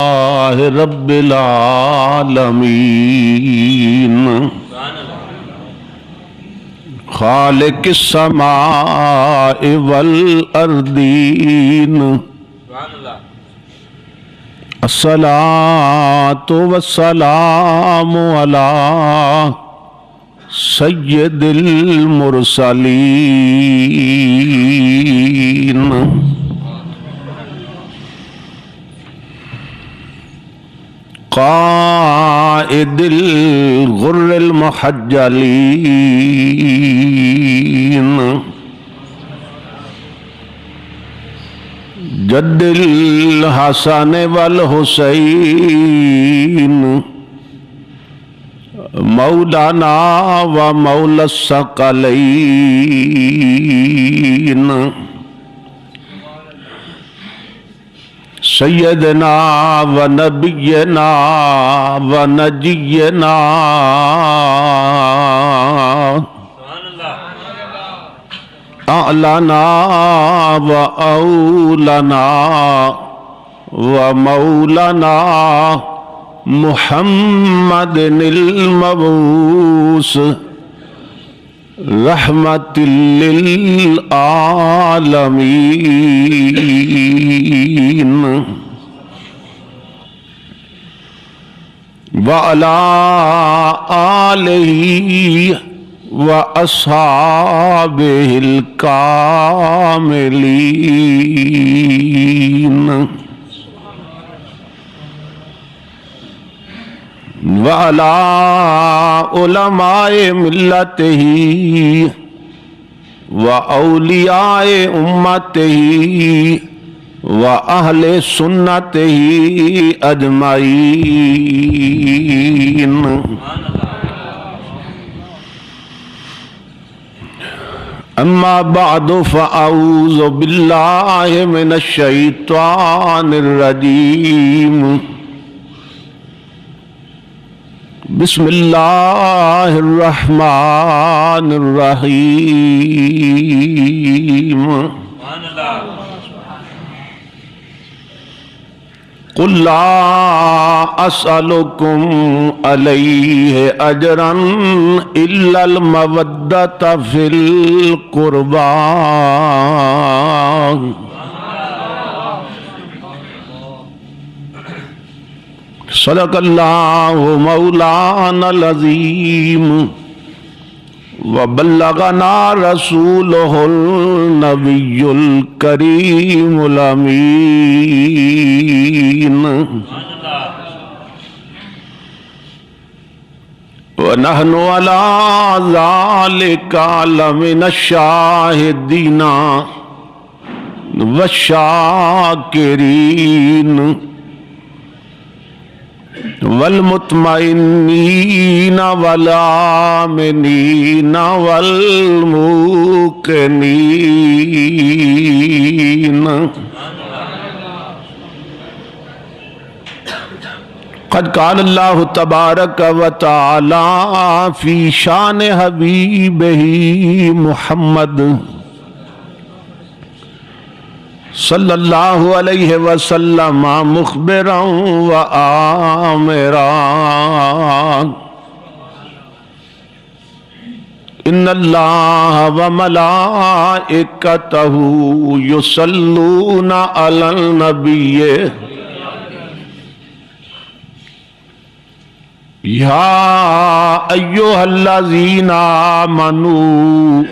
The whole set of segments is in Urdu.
رب العالمین خالق السماء والأرضین الصلاة والسلام على سید المرسلین قائد الغر المحجلین جد الحسن والحسین مولانا و مولا الثقلین سیدنا و نبینا و نجینا اعلنا و اولنا و مولانا محمد المبعوث رحمت للعالمین وعلى آلہ وأصحابه الكاملين وعلى علماء ملته وأولياء أمته وأهل سنته أجمعين اما بعد فاعوذ باللہ من الشیطان الرجیم بسم اللہ الرحمن الرحیم قل لا اسألكم علیہ اجرا الا المودۃ فی القربى صدق اللہ مولانا العظیم وبلغنا رسولہ النبی الکریم الامین ونحن على ذلك لمن الشاهدين والشاكرين والمطمئنين والآمنين والموقنين قد قال اللہ تبارک و تعالی فی شان حبیبہ محمد صلی اللہ علیہ وسلم مخبرا و آمرا ان اللہ و ملائکتہ یصلون علی النبی یا ایھا الذین آمنوا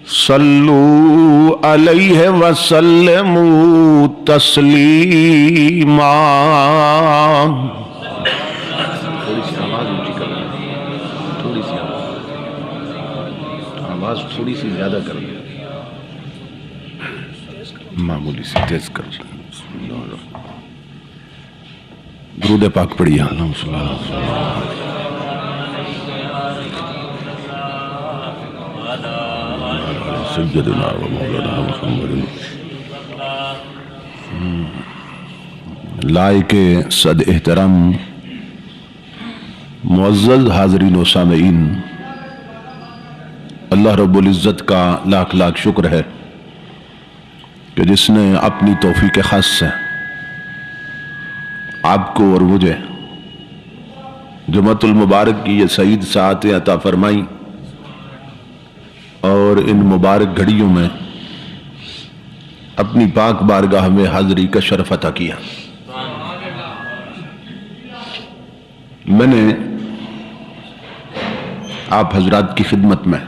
صلو علیہ وسلموا تسلیما تھوڑی سی زیادہ کر لیں معمولی سی تیز کر لیں درود پاک پڑھیے اللہم صلی اللہ علیہ وسلم سیدنا و مولانا محمد لائق صد احترام معزز حاضرین و سامعین، اللہ رب العزت کا لاکھ لاکھ شکر ہے کہ جس نے اپنی توفیق خاص سے آپ کو اور مجھے جمعۃ المبارک کی یہ سعید ساعتیں عطا فرمائیں اور ان مبارک گھڑیوں میں اپنی پاک بارگاہ میں حاضری کا شرف عطا کیا۔ میں نے آپ حضرات کی خدمت میں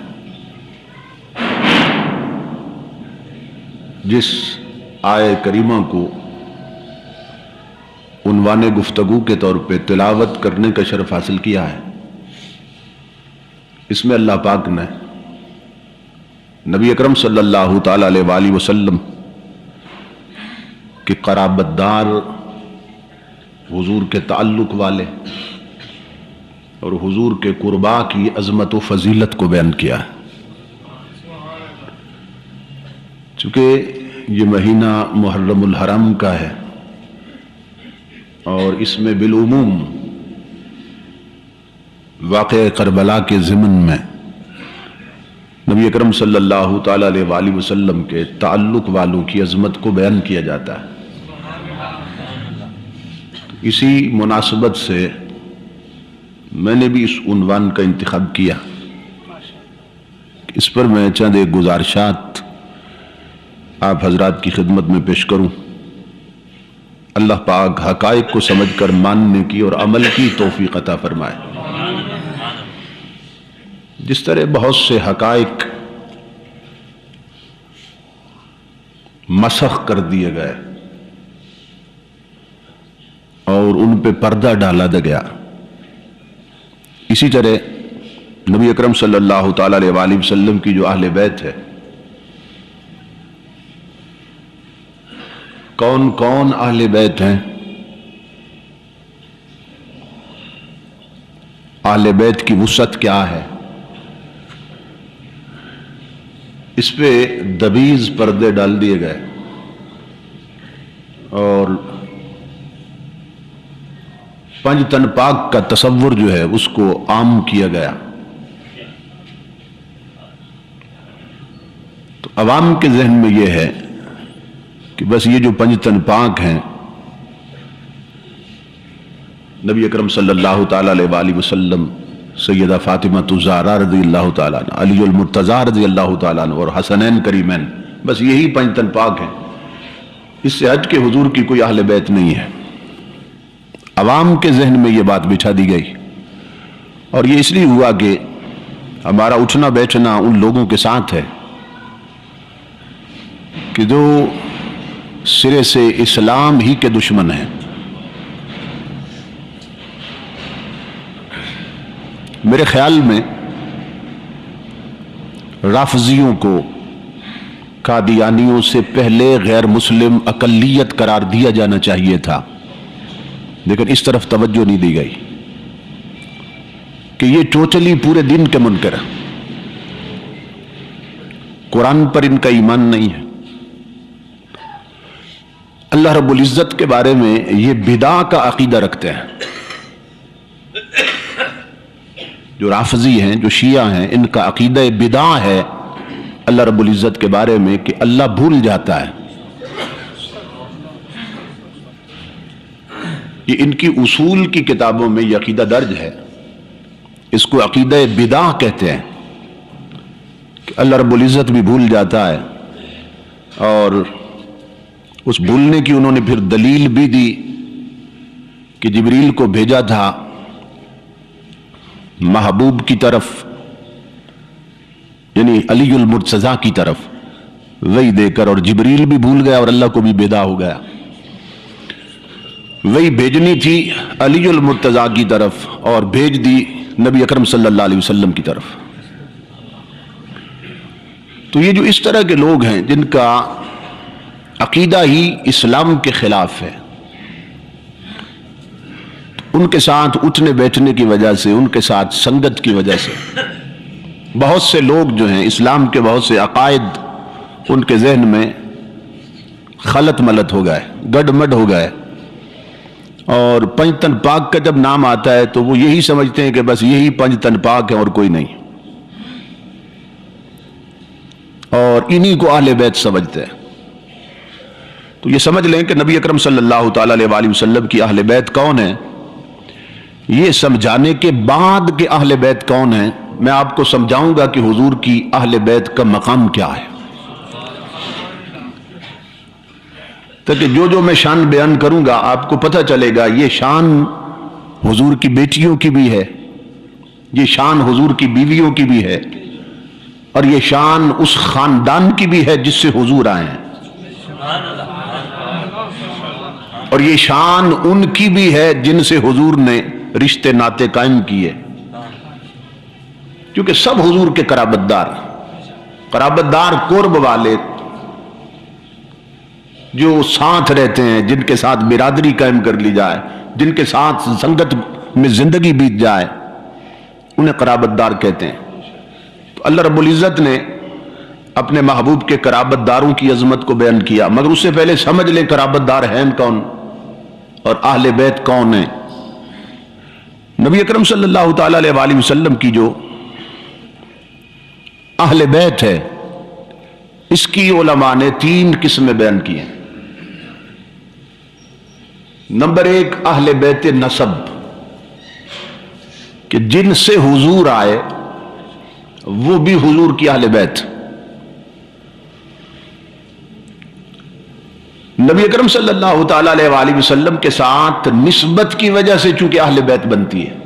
جس آیہ کریمہ کو عنوان گفتگو کے طور پہ تلاوت کرنے کا شرف حاصل کیا ہے، اس میں اللہ پاک نے نبی اکرم صلی اللہ تعالی علیہ وآلہ وسلم کے قرابت دار، حضور کے تعلق والے اور حضور کے قربا کی عظمت و فضیلت کو بیان کیا ہے۔ چونکہ یہ مہینہ محرم الحرام کا ہے اور اس میں بالعموم واقعہ کربلا کے ضمن میں نبی اکرم صلی اللہ تعالی علیہ وآلہ وسلم کے تعلق والوں کی عظمت کو بیان کیا جاتا ہے۔ اسی مناسبت سے میں نے بھی اس عنوان کا انتخاب کیا، اس پر میں چند ایک گزارشات آپ حضرات کی خدمت میں پیش کروں۔ اللہ پاک حقائق کو سمجھ کر ماننے کی اور عمل کی توفیق عطا فرمائے۔ جس طرح بہت سے حقائق مسخ کر دیے گئے اور ان پہ پردہ ڈالا گیا، اسی طرح نبی اکرم صلی اللہ تعالی علیہ وآلہ وسلم کی جو اہل بیت ہے، کون کون اہل بیت ہیں، اہل بیت کی وسعت کیا ہے، اس پہ دبیز پردے ڈال دیے گئے اور پنج تن پاک کا تصور جو ہے اس کو عام کیا گیا۔ تو عوام کے ذہن میں یہ ہے کہ بس یہ جو پنج تن پاک ہیں، نبی اکرم صلی اللہ تعالی علیہ وآلہ وسلم، سیدہ فاطمہ الزہرا رضی اللہ تعالیٰ عنہ، علی المرتضیٰ رضی اللہ تعالیٰ عنہ اور حسنین کریمین، بس یہی پنج تن پاک ہیں، اس سے ہٹ کے حضور کی کوئی اہل بیت نہیں ہے۔ عوام کے ذہن میں یہ بات بچھا دی گئی اور یہ اس لیے ہوا کہ ہمارا اٹھنا بیٹھنا ان لوگوں کے ساتھ ہے کہ جو سرے سے اسلام ہی کے دشمن ہیں۔ میرے خیال میں رافضیوں کو قادیانیوں سے پہلے غیر مسلم اقلیت قرار دیا جانا چاہیے تھا، لیکن اس طرف توجہ نہیں دی گئی کہ یہ ٹوٹلی پورے دین کے منکر ہیں، قرآن پر ان کا ایمان نہیں ہے۔ اللہ رب العزت کے بارے میں یہ بدع کا عقیدہ رکھتے ہیں۔ جو رافضی ہیں، جو شیعہ ہیں، ان کا عقیدہ بدع ہے اللہ رب العزت کے بارے میں کہ اللہ بھول جاتا ہے۔ یہ ان کی اصول کی کتابوں میں یہ عقیدہ درج ہے، اس کو عقیدہ بدع کہتے ہیں کہ اللہ رب العزت بھی بھول جاتا ہے، اور اس بھولنے کی انہوں نے پھر دلیل بھی دی کہ جبریل کو بھیجا تھا محبوب کی طرف، یعنی علی المرتضیٰ کی طرف، وہی دے کر، اور جبریل بھی بھول گیا اور اللہ کو بھی بیدا ہو گیا۔ وہی بھیجنی تھی علی المرتضیٰ کی طرف اور بھیج دی نبی اکرم صلی اللہ علیہ وسلم کی طرف۔ تو یہ جو اس طرح کے لوگ ہیں جن کا عقیدہ ہی اسلام کے خلاف ہے، ان کے ساتھ اٹھنے بیٹھنے کی وجہ سے، ان کے ساتھ سنگت کی وجہ سے بہت سے لوگ جو ہیں، اسلام کے بہت سے عقائد ان کے ذہن میں خلط ملط ہو گئے، گڈ مڈ ہو گئے، اور پنج تن پاک کا جب نام آتا ہے تو وہ یہی سمجھتے ہیں کہ بس یہی پنج تن پاک ہے اور کوئی نہیں، اور انہی کو اہل بیت سمجھتے ہیں۔ تو یہ سمجھ لیں کہ نبی اکرم صلی اللہ تعالی علیہ وسلم کی اہل بیت کون ہیں، یہ سمجھانے کے بعد کہ اہل بیت کون ہیں میں آپ کو سمجھاؤں گا کہ حضور کی اہل بیت کا مقام کیا ہے، تاکہ جو میں شان بیان کروں گا آپ کو پتہ چلے گا یہ شان حضور کی بیٹیوں کی بھی ہے، یہ شان حضور کی بیویوں کی بھی ہے، اور یہ شان اس خاندان کی بھی ہے جس سے حضور آئے ہیں، اور یہ شان ان کی بھی ہے جن سے حضور نے رشتے ناتے قائم کیے، کیونکہ سب حضور کے قرابت دار قرب والے جو ساتھ رہتے ہیں، جن کے ساتھ برادری قائم کر لی جائے، جن کے ساتھ سنگت میں زندگی بیت جائے، انہیں قرابت دار کہتے ہیں۔ تو اللہ رب العزت نے اپنے محبوب کے قرابت داروں کی عظمت کو بیان کیا، مگر اس سے پہلے سمجھ لیں قرابت دار ہیں کون اور اہل بیت کون ہیں۔ نبی اکرم صلی اللہ تعالی علیہ وسلم کی جو اہل بیت ہے، اس کی علماء نے 3 قسمیں بیان کی ہیں۔ نمبر 1 اہل بیت نسب، کہ جن سے حضور آئے وہ بھی حضور کی اہل بیت۔ نبی اکرم صلی اللہ تعالی علیہ وسلم کے ساتھ نسبت کی وجہ سے چونکہ اہل بیت بنتی ہے۔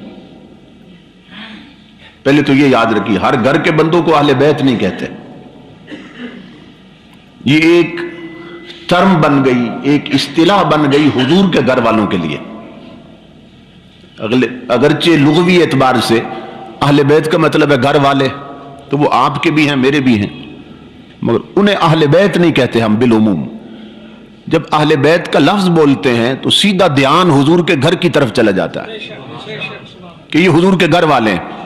پہلے تو یہ یاد رکھیے، ہر گھر کے بندوں کو اہل بیت نہیں کہتے، یہ ایک ٹرم بن گئی، ایک اصطلاح بن گئی حضور کے گھر والوں کے لیے۔ اگرچہ لغوی اعتبار سے اہل بیت کا مطلب ہے گھر والے، تو وہ آپ کے بھی ہیں میرے بھی ہیں، مگر انہیں اہل بیت نہیں کہتے ہم بالعموم۔ جب اہل بیت کا لفظ بولتے ہیں تو سیدھا دھیان حضور کے گھر کی طرف چلا جاتا ہے کہ یہ حضور کے گھر والے ہیں۔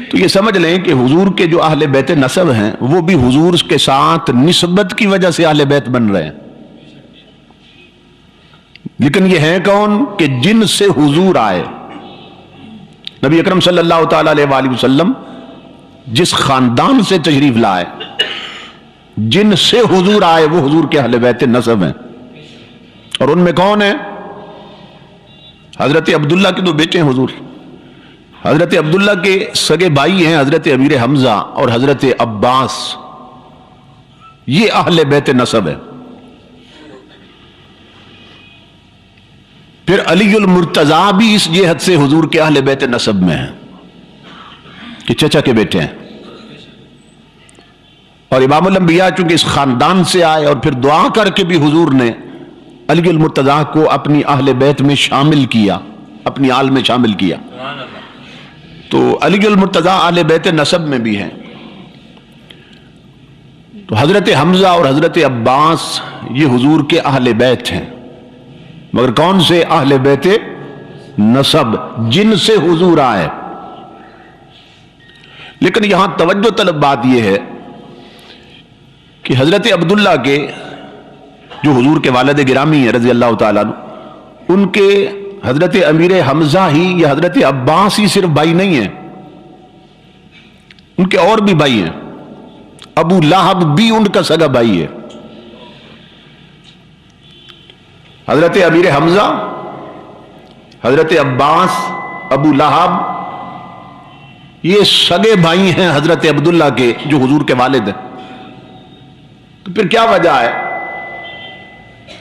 تو یہ سمجھ لیں کہ حضور کے جو اہل بیت نسب ہیں وہ بھی حضور کے ساتھ نسبت کی وجہ سے اہل بیت بن رہے ہیں، لیکن یہ ہیں کون کہ جن سے حضور آئے۔ نبی اکرم صلی اللہ تعالی علیہ وسلم جس خاندان سے تشریف لائے، جن سے حضور آئے، وہ حضور کے اہل بیت نسب ہیں، اور ان میں کون ہیں؟ حضرت عبداللہ کے 2 بیٹے ہیں حضور، حضرت عبداللہ کے سگے بھائی ہیں حضرت امیر حمزہ اور حضرت عباس، یہ اہل بیت نسب ہے۔ پھر علی المرتضیٰ بھی اس جہت سے حضور کے اہل بیت نسب میں ہیں کہ چچا کے بیٹے ہیں، اور امام الانبیاء چونکہ اس خاندان سے آئے، اور پھر دعا کر کے بھی حضور نے علی المرتضیٰ کو اپنی اہل بیت میں شامل کیا، اپنی آل میں شامل کیا، تو علی المرتضیٰ اہل بیت نسب میں بھی ہیں۔ تو حضرت حمزہ اور حضرت عباس یہ حضور کے اہل بیت ہیں، مگر کون سے؟ اہل بیت نسب، جن سے حضور آئے۔ لیکن یہاں توجہ طلب بات یہ ہے کہ حضرت عبداللہ کے جو حضور کے والد گرامی ہیں رضی اللہ تعالیٰ عنہ، ان کے حضرت امیر حمزہ ہی یا حضرت عباس ہی صرف بھائی نہیں ہیں، ان کے اور بھی بھائی ہیں۔ ابو لہب بھی ان کا سگا بھائی ہے۔ حضرت امیر حمزہ، حضرت عباس، ابو لہب، یہ سگے بھائی ہیں حضرت عبداللہ کے جو حضور کے والد ہیں۔ تو پھر کیا وجہ ہے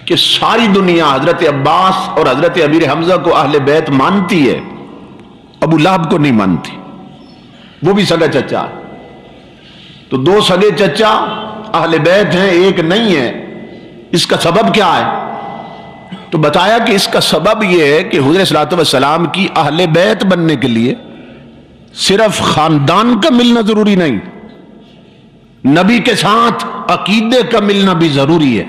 کہ ساری دنیا حضرت عباس اور حضرت امیر حمزہ کو اہل بیت مانتی ہے، ابو لہب کو نہیں مانتی، وہ بھی سگا چچا ہے۔ تو 2 سگے چچا اہل بیت ہیں، ایک نہیں ہے۔ اس کا سبب کیا ہے؟ تو بتایا کہ اس کا سبب یہ ہے کہ حضور صلی اللہ علیہ وسلم کی اہل بیت بننے کے لیے صرف خاندان کا ملنا ضروری نہیں، نبی کے ساتھ عقیدے کا ملنا بھی ضروری ہے۔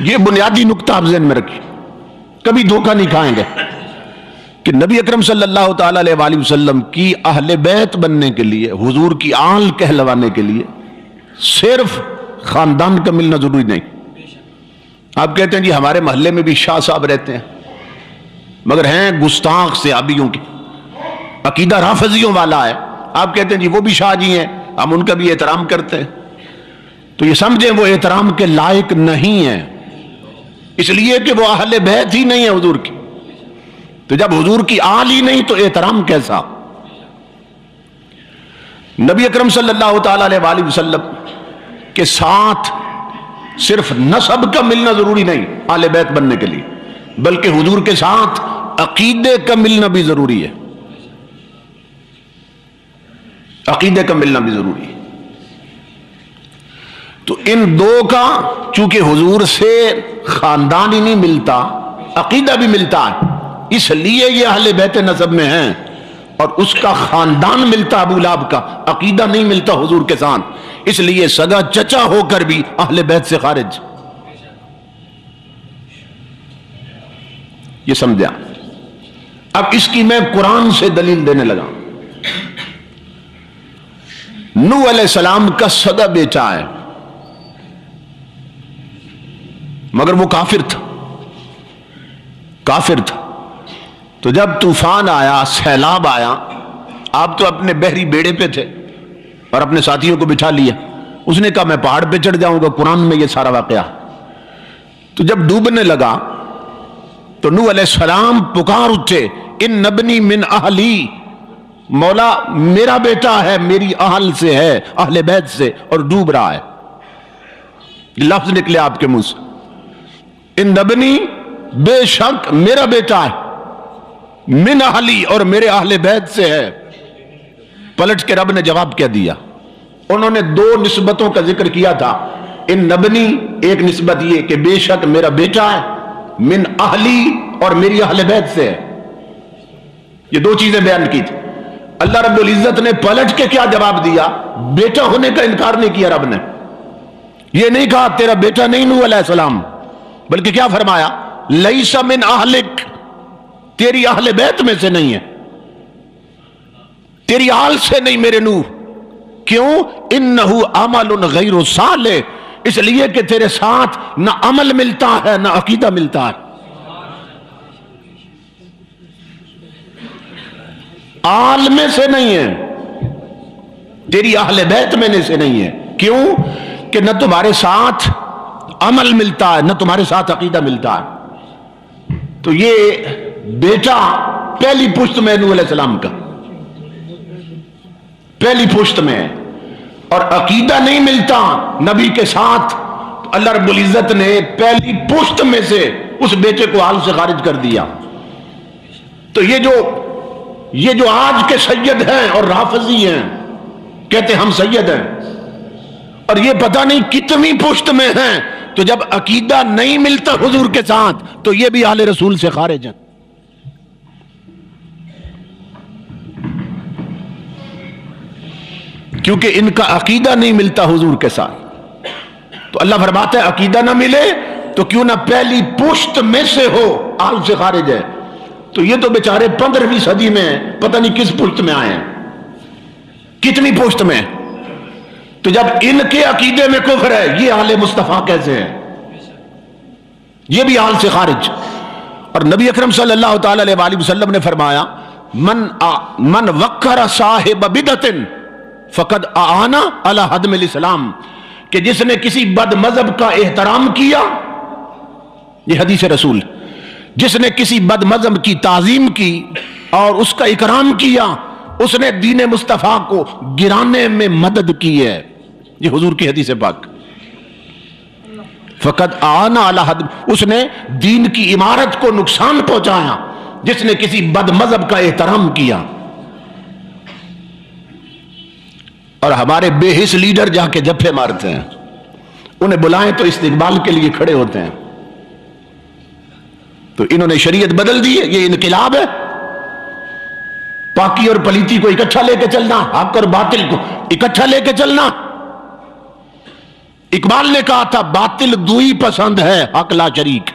یہ بنیادی نقطہ آپ ذہن میں رکھیں، کبھی دھوکہ نہیں کھائیں گے کہ نبی اکرم صلی اللہ تعالی علیہ وسلم کی اہل بیت بننے کے لیے، حضور کی آل کہلوانے کے لیے صرف خاندان کا ملنا ضروری نہیں۔ آپ کہتے ہیں جی ہمارے محلے میں بھی شاہ صاحب رہتے ہیں، مگر ہیں گستاخ صحابیوں کے، عقیدہ رافضیوں والا ہے۔ آپ کہتے ہیں جی وہ بھی شاہ جی ہیں، ہم ان کا بھی احترام کرتے ہیں۔ تو یہ سمجھیں وہ احترام کے لائق نہیں ہے، اس لیے کہ وہ اہل بیت ہی نہیں ہے حضور کی۔ تو جب حضور کی آل ہی نہیں تو احترام کیسا؟ نبی اکرم صلی اللہ تعالی علیہ وآلہ وسلم کے ساتھ صرف نسب کا ملنا ضروری نہیں اہل بیت بننے کے لیے، بلکہ حضور کے ساتھ عقیدے کا ملنا بھی ضروری ہے، عقیدے کا ملنا بھی ضروری ہے۔ تو ان دو کا چونکہ حضور سے خاندان ہی نہیں ملتا، عقیدہ بھی ملتا ہے، اس لیے یہ اہل بیت نسب میں ہیں، اور اس کا خاندان ملتا ابو لہب کا، عقیدہ نہیں ملتا حضور کے ساتھ، اس لیے سگا چچا ہو کر بھی اہل بیت سے خارج۔ یہ سمجھا؟ اب اس کی میں قرآن سے دلیل دینے لگا۔ نوح علیہ السلام کا سگا بیٹا ہے، مگر وہ کافر تھا، کافر تھا۔ تو جب طوفان آیا، سیلاب آیا، آپ تو اپنے بحری بیڑے پہ تھے اور اپنے ساتھیوں کو بٹھا لیا، اس نے کہا میں پہاڑ پہ چڑھ جاؤں گا، قرآن میں یہ سارا واقعہ۔ تو جب ڈوبنے لگا تو نوح علیہ السلام پکار اٹھے، ان نبنی من اہلی، مولا میرا بیٹا ہے، میری اہل سے ہے، اہل بیت سے، اور ڈوب رہا ہے۔ لفظ نکلے آپ کے منہ سے، ان نبنی، بے شک میرا بیٹا ہے، من اہلی، اور میرے اہل بیت سے ہے۔ پلٹ کے رب نے جواب کیا دیا؟ انہوں نے دو نسبتوں کا ذکر کیا تھا، ان نبنی ایک نسبت یہ کہ بے شک میرا بیٹا ہے، من اہلی اور میری اہل بیت سے ہے، یہ دو چیزیں بیان کی تھی۔ اللہ رب العزت نے پلٹ کے کیا جواب دیا؟ بیٹا ہونے کا انکار نہیں کیا رب نے، یہ نہیں کہا تیرا بیٹا نہیں نوح علیہ السلام، بلکہ کیا فرمایا؟ لیس من اہلک، تیری اہل بیت میں سے نہیں ہے، تیری آل سے نہیں میرے نوح۔ کیوں؟ انہو عمل غیر صالح، اس لیے کہ تیرے ساتھ نہ عمل ملتا ہے نہ عقیدہ ملتا ہے، آل میں سے نہیں ہے، تیری اہل بیت میں سے نہیں ہے۔ کیوں؟ کہ نہ تمہارے ساتھ عمل ملتا ہے نہ تمہارے ساتھ عقیدہ ملتا ہے۔ تو یہ بیٹا پہلی پشت میں نوح علیہ السلام کا، پہلی پشت میں ہے، اور عقیدہ نہیں ملتا نبی کے ساتھ، تو اللہ رب العزت نے پہلی پشت میں سے اس بیٹے کو حال سے خارج کر دیا۔ تو یہ جو آج کے سید ہیں اور رافضی ہیں، کہتے ہم سید ہیں، اور یہ پتہ نہیں کتنی پشت میں ہیں، تو جب عقیدہ نہیں ملتا حضور کے ساتھ تو یہ بھی آل رسول سے خارج ہیں۔ کیونکہ ان کا عقیدہ نہیں ملتا حضور کے ساتھ، تو اللہ فرماتا ہے عقیدہ نہ ملے تو کیوں نہ پہلی پشت میں سے ہو، آل سے خارج ہے۔ تو یہ تو بیچارے 15ویں صدی میں پتہ نہیں کس پشت میں آئے ہیں، کتنی پشت میں۔ تو جب ان کے عقیدے میں کفر ہے، یہ آل مصطفیٰ کیسے ہے؟ یہ بھی آل سے خارج۔ اور نبی اکرم صلی اللہ تعالی علیہ وآلہ وسلم نے فرمایا، من وقر صاحب بدعت فقد اعان علی ہدم الاسلام، کہ جس نے کسی بد مذہب کا احترام کیا، یہ حدیث رسول، جس نے کسی بد مذہب کی تعظیم کی اور اس کا اکرام کیا، اس نے دین مصطفیٰ کو گرانے میں مدد کی ہے، یہ حضور کی حدیث پاک۔ فقد اعان علی ہدم، اس نے دین کی عمارت کو نقصان پہنچایا جس نے کسی بد مذہب کا احترام کیا۔ اور ہمارے بے حس لیڈر جا کے جھپے مارتے ہیں، انہیں بلائیں تو استقبال کے لیے کھڑے ہوتے ہیں۔ تو انہوں نے شریعت بدل دی ہے، یہ انقلاب ہے۔ پاکی اور پلیتی کو اکٹھا لے کے چلنا، حق اور باطل کو اکٹھا لے کے چلنا۔ اقبال نے کہا تھا باطل دوئی پسند ہے حق لا شریک،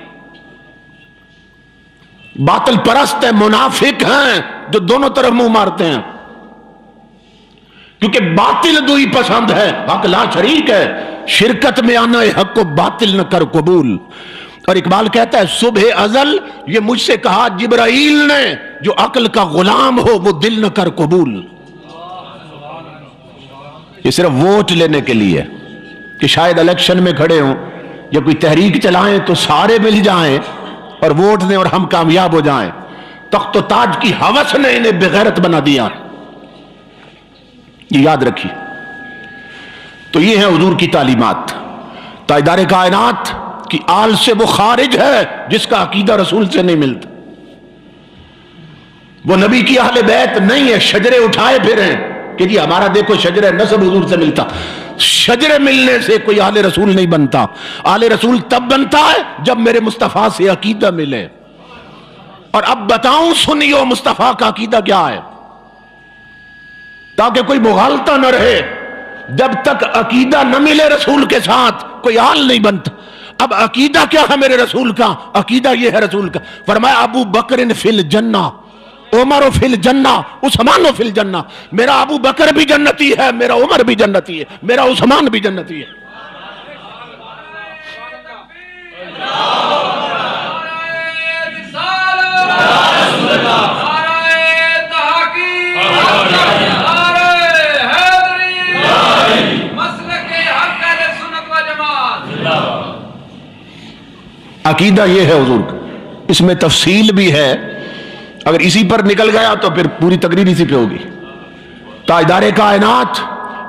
باطل پرست ہے، منافق ہیں جو دونوں طرف منہ مارتے ہیں، کیونکہ باطل دوئی پسند ہے حق لا شریک ہے، شرکت میں آنا ہے حق کو باطل نہ کر قبول۔ اور اقبال کہتا ہے صبح ازل یہ مجھ سے کہا جبرائیل نے، جو عقل کا غلام ہو وہ دل نہ کر قبول۔ یہ صرف ووٹ لینے کے لیے، کہ شاید الیکشن میں کھڑے ہوں یا کوئی تحریک چلائیں تو سارے مل جائیں اور ووٹ دیں اور ہم کامیاب ہو جائیں. تخت و تاج کی ہوس نے انہیں بغیرت بنا دیا. یہ یاد رکھیے. تو یہ ہیں حضور کی تعلیمات. تاجدار کائنات کی آل سے وہ خارج ہے جس کا عقیدہ رسول سے نہیں ملتا. وہ نبی کی اہل بیت نہیں ہے شجرے اٹھائے پھریں کہ جی ہمارا دیکھو شجرے نسب حضور سے ملتا. شجرے ملنے سے کوئی اہل رسول نہیں بنتا. اہل رسول تب بنتا ہے جب میرے مصطفیٰ سے عقیدہ ملے. اور اب بتاؤں سنیو مصطفیٰ کا عقیدہ کیا ہے تاکہ کوئی مغالطہ نہ رہے. جب تک عقیدہ نہ ملے رسول کے ساتھ کوئی حال نہیں بنتا. اب عقیدہ کیا ہے میرے رسول کا؟ عقیدہ یہ ہے رسول کا. فرمایا ابو بکر فی الجنہ، عمر فی الجنہ، عثمان فی الجنہ. میرا ابو بکر بھی جنتی ہے، میرا عمر بھی جنتی ہے، میرا عثمان بھی جنتی ہے. عقیدہ یہ ہے حضور کا. اس میں تفصیل بھی ہے. اگر اسی پر نکل گیا تو پھر پوری تقریر اسی پہ ہوگی. تاجدار کائنات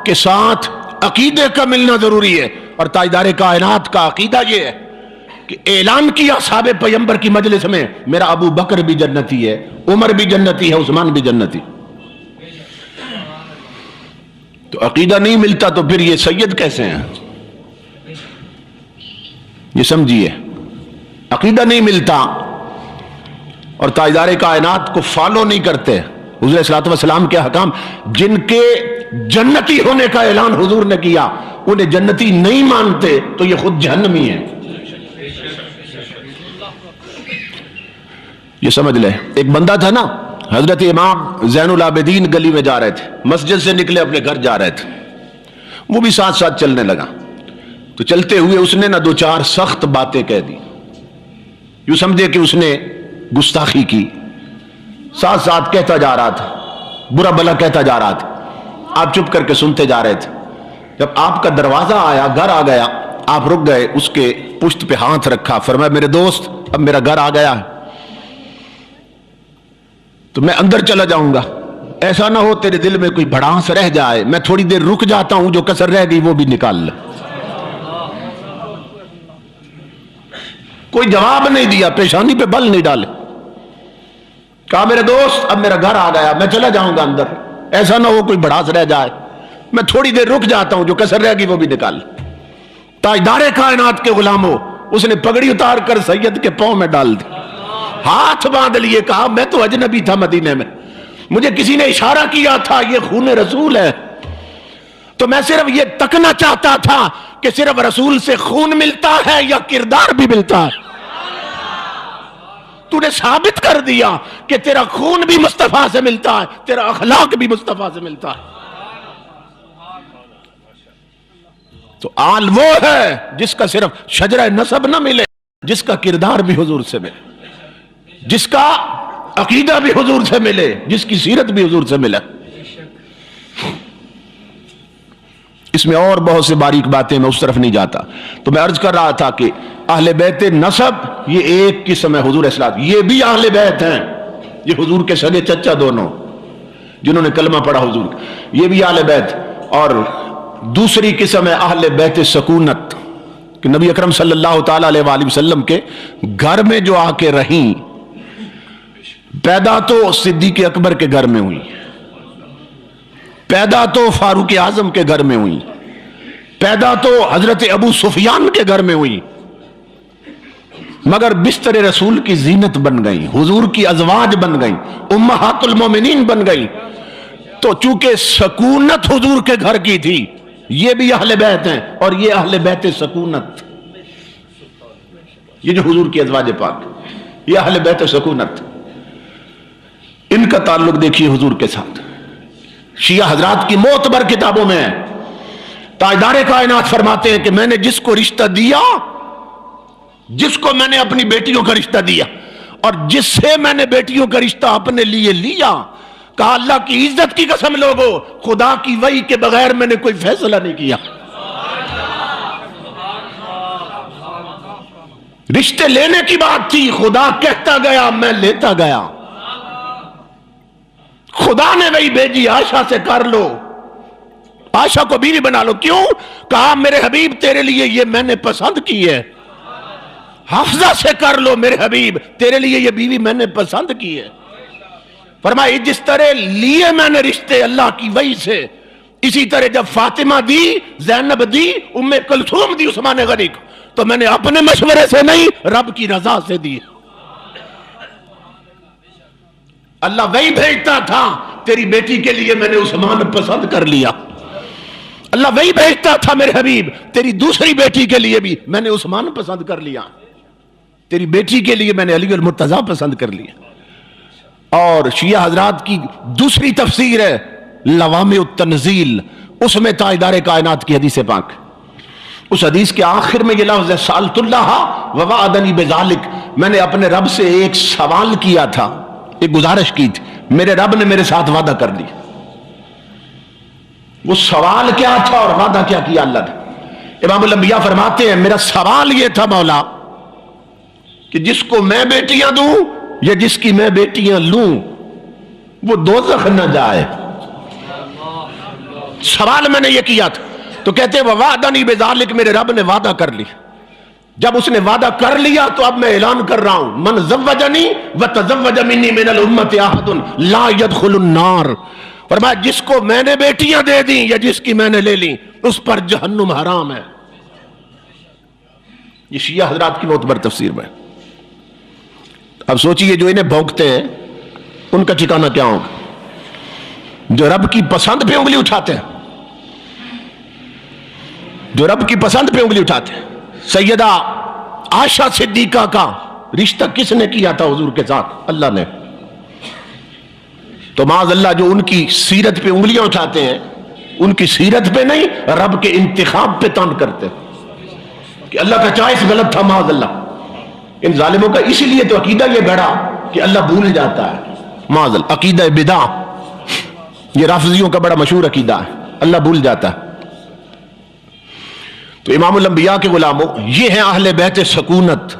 کے ساتھ عقیدے کا ملنا ضروری ہے. اور تاجدار کائنات کا عقیدہ یہ ہے کہ اعلان کیا اصحاب پیغمبر کی مجلس میں میرا ابو بکر بھی جنتی ہے، عمر بھی جنتی ہے، عثمان بھی جنتی. تو عقیدہ نہیں ملتا تو پھر یہ سید کیسے ہیں؟ یہ سمجھیے. عقیدہ نہیں ملتا اور تاجدار کائنات کو فالو نہیں کرتے حضور صلی اللہ علیہ وسلم کے احکام. جن کے جنتی ہونے کا اعلان حضور نے کیا انہیں جنتی نہیں مانتے تو یہ خود جہنمی ہیں. یہ سمجھ لے. ایک بندہ تھا نا حضرت امام زین العابدین گلی میں جا رہے تھے، مسجد سے نکلے اپنے گھر جا رہے تھے. وہ بھی ساتھ ساتھ چلنے لگا. تو چلتے ہوئے اس نے نہ دو چار سخت باتیں کہہ دی. یوں سمجھے کہ اس نے گستاخی کی. ساتھ ساتھ کہتا جا رہا تھا، برا بلا کہتا جا رہا تھا. آپ چپ کر کے سنتے جا رہے تھے. جب آپ کا دروازہ آیا، گھر آ گیا، آپ رک گئے، اس کے پشت پہ ہاتھ رکھا. فرمایا میرے دوست اب میرا گھر آ گیا ہے تو میں اندر چلا جاؤں گا. ایسا نہ ہو تیرے دل میں کوئی بھڑاس رہ جائے. میں تھوڑی دیر رک جاتا ہوں، جو کسر رہ گئی وہ بھی نکال لے. کوئی جواب نہیں دیا، پیشانی پہ بل نہیں ڈالے. کہا میرے دوست اب میرا گھر آ گیا، میں چلا جاؤں گا اندر. ایسا نہ ہو کوئی بھڑاس رہ جائے. میں تھوڑی دیر رک جاتا ہوں، جو کسر رہ گئی وہ بھی نکال. تاجدار کائنات کے غلاموں، اس نے پگڑی اتار کر سید کے پاؤں میں ڈال دی، ہاتھ باندھ لیے. کہا میں تو اجنبی تھا مدینے میں، مجھے کسی نے اشارہ کیا تھا یہ خون رسول ہے، تو میں صرف یہ تکنا چاہتا تھا کہ صرف رسول سے خون ملتا ہے یا کردار بھی ملتا ہے. تو نے ثابت کر دیا کہ تیرا خون بھی مصطفیٰ سے ملتا ہے، تیرا اخلاق بھی مصطفیٰ سے ملتا ہے. تو آل وہ ہے جس کا صرف شجرہ نسب نہ ملے، جس کا کردار بھی حضور سے ملے، جس کا عقیدہ بھی حضور سے ملے، جس کی سیرت بھی حضور سے ملے. اس میں اور بہت سے باریک باتیں، میں اس طرف نہیں جاتا. تو میں عرض کر رہا تھا کہ اہل بیت نسب یہ ایک قسم ہے. حضور اسلام یہ بھی اہل بیت ہیں، یہ حضور کے سگے چچا دونوں جنہوں نے کلمہ پڑھا حضور کا، یہ بھی اہل بیت. اور دوسری قسم ہے اہل بیت سکونت، کہ نبی اکرم صلی اللہ تعالی علیہ وآلہ وسلم کے گھر میں جو آ کے رہیں. پیدا تو صدیق اکبر کے گھر میں ہوئی، پیدا تو فاروق اعظم کے گھر میں ہوئی، پیدا تو حضرت ابو سفیان کے گھر میں ہوئی، مگر بستر رسول کی زینت بن گئی، حضور کی ازواج بن گئی، امہات المومنین بن گئی. تو چونکہ سکونت حضور کے گھر کی تھی، یہ بھی اہل بیت ہیں. اور یہ اہل بیت سکونت، یہ جو حضور کی ازواج پاک، یہ اہل بیت سکونت، ان کا تعلق دیکھیے حضور کے ساتھ. شیعہ حضرات کی معتبر کتابوں میں تاجدار کائنات فرماتے ہیں کہ میں نے جس کو رشتہ دیا، جس کو میں نے اپنی بیٹیوں کا رشتہ دیا، اور جس سے میں نے بیٹیوں کا رشتہ اپنے لیے لیا، کہا اللہ کی عزت کی قسم لوگو، خدا کی وحی کے بغیر میں نے کوئی فیصلہ نہیں کیا. رشتے لینے کی بات تھی، خدا کہتا گیا میں لیتا گیا. خدا نے وہی بھیجی عائشہ سے کر لو، عائشہ کو بیوی بنا لو. کیوں؟ کہا میرے حبیب تیرے لیے یہ میں نے پسند کی ہے. حفصہ سے کر لو میرے حبیب تیرے لیے یہ بیوی میں نے پسند کی ہے. فرمایا جس طرح لیے میں نے رشتے اللہ کی وحی سے، اسی طرح جب فاطمہ دی، زینب دی، ام کلثوم دی عثمان غنی کو، تو میں نے اپنے مشورے سے نہیں رب کی رضا سے دی. اللہ وہی بھیجتا تھا تیری بیٹی کے لیے میں نے عثمان پسند کر لیا. اللہ وہی بھیجتا تھا میرے حبیب تیری دوسری بیٹی کے لیے بھی میں نے عثمان پسند کر لیا. تیری بیٹی کے لیے میں نے علی المرتضیٰ پسند کر لیا. اور شیعہ حضرات کی دوسری تفسیر ہے لوامع التنزیل، اس میں تاجدار کائنات کی حدیث پاک، اس حدیث کے آخر میں یہ لفظ ہے سألت اللہ ووعدنی بذالک، میں نے اپنے رب سے ایک سوال کیا تھا، ایک گزارش کی تھی، میرے رب نے میرے ساتھ وعدہ کر لیا. وہ سوال کیا تھا اور وعدہ کیا کیا اللہ نے؟ امام الانبیاء فرماتے ہیں میرا سوال یہ تھا مولا کہ جس کو میں بیٹیاں دوں یا جس کی میں بیٹیاں لوں وہ دوزخ نہ جائے. سوال میں نے یہ کیا تھا. تو کہتے ہیں وَوَعْدَنِي بِذَلِكَ، میرے رب نے وعدہ کر لیا. جب اس نے وعدہ کر لیا تو اب میں اعلان کر رہا ہوں من زوجنی وتزوج منی من الامة احد لا يدخل النار. فرمایا جس کو میں نے بیٹیاں دے دیں یا جس کی میں نے لے لیں اس پر جہنم حرام ہے. یہ شیعہ حضرات کی معتبر تفسیر میں. اب سوچئے جو انہیں بھونکتے ہیں ان کا ٹھکانہ کیا ہوگا؟ جو رب کی پسند پہ انگلی اٹھاتے ہیں، جو رب کی پسند پہ انگلی اٹھاتے ہیں. سیدہ عائشہ صدیقہ کا رشتہ کس نے کیا تھا حضور کے ساتھ؟ اللہ نے. تو معاذ اللہ جو ان کی سیرت پہ انگلیاں اٹھاتے ہیں ان کی سیرت پہ نہیں رب کے انتخاب پہ تان کرتے کہ اللہ کا چوائس غلط تھا. معاذ اللہ ان ظالموں کا اسی لیے تو عقیدہ یہ گڑا کہ اللہ بھول جاتا ہے. معاذ اللہ عقیدہ بدع، یہ رافضیوں کا بڑا مشہور عقیدہ ہے، اللہ بھول جاتا ہے. تو امام الانبیاء کے غلاموں یہ ہیں اہل بیت سکونت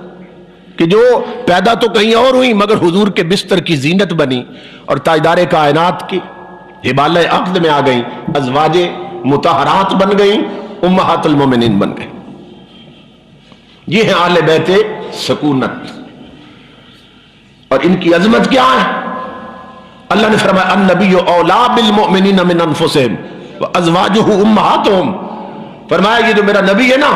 کہ جو پیدا تو کہیں اور ہوئی مگر حضور کے بستر کی زینت بنی اور تاجدار کائنات کی حبالہ عقد میں آ گئیں، ازواج مطہرات بن گئیں، امہات المومنین بن گئیں. یہ ہیں اہل بیت سکونت. اور ان کی عظمت کیا ہے؟ اللہ نے فرمایا النبی اولا بالمؤمنین من انفسہم وازواجہ امہاتہم. فرمایا یہ جو میرا نبی ہے نا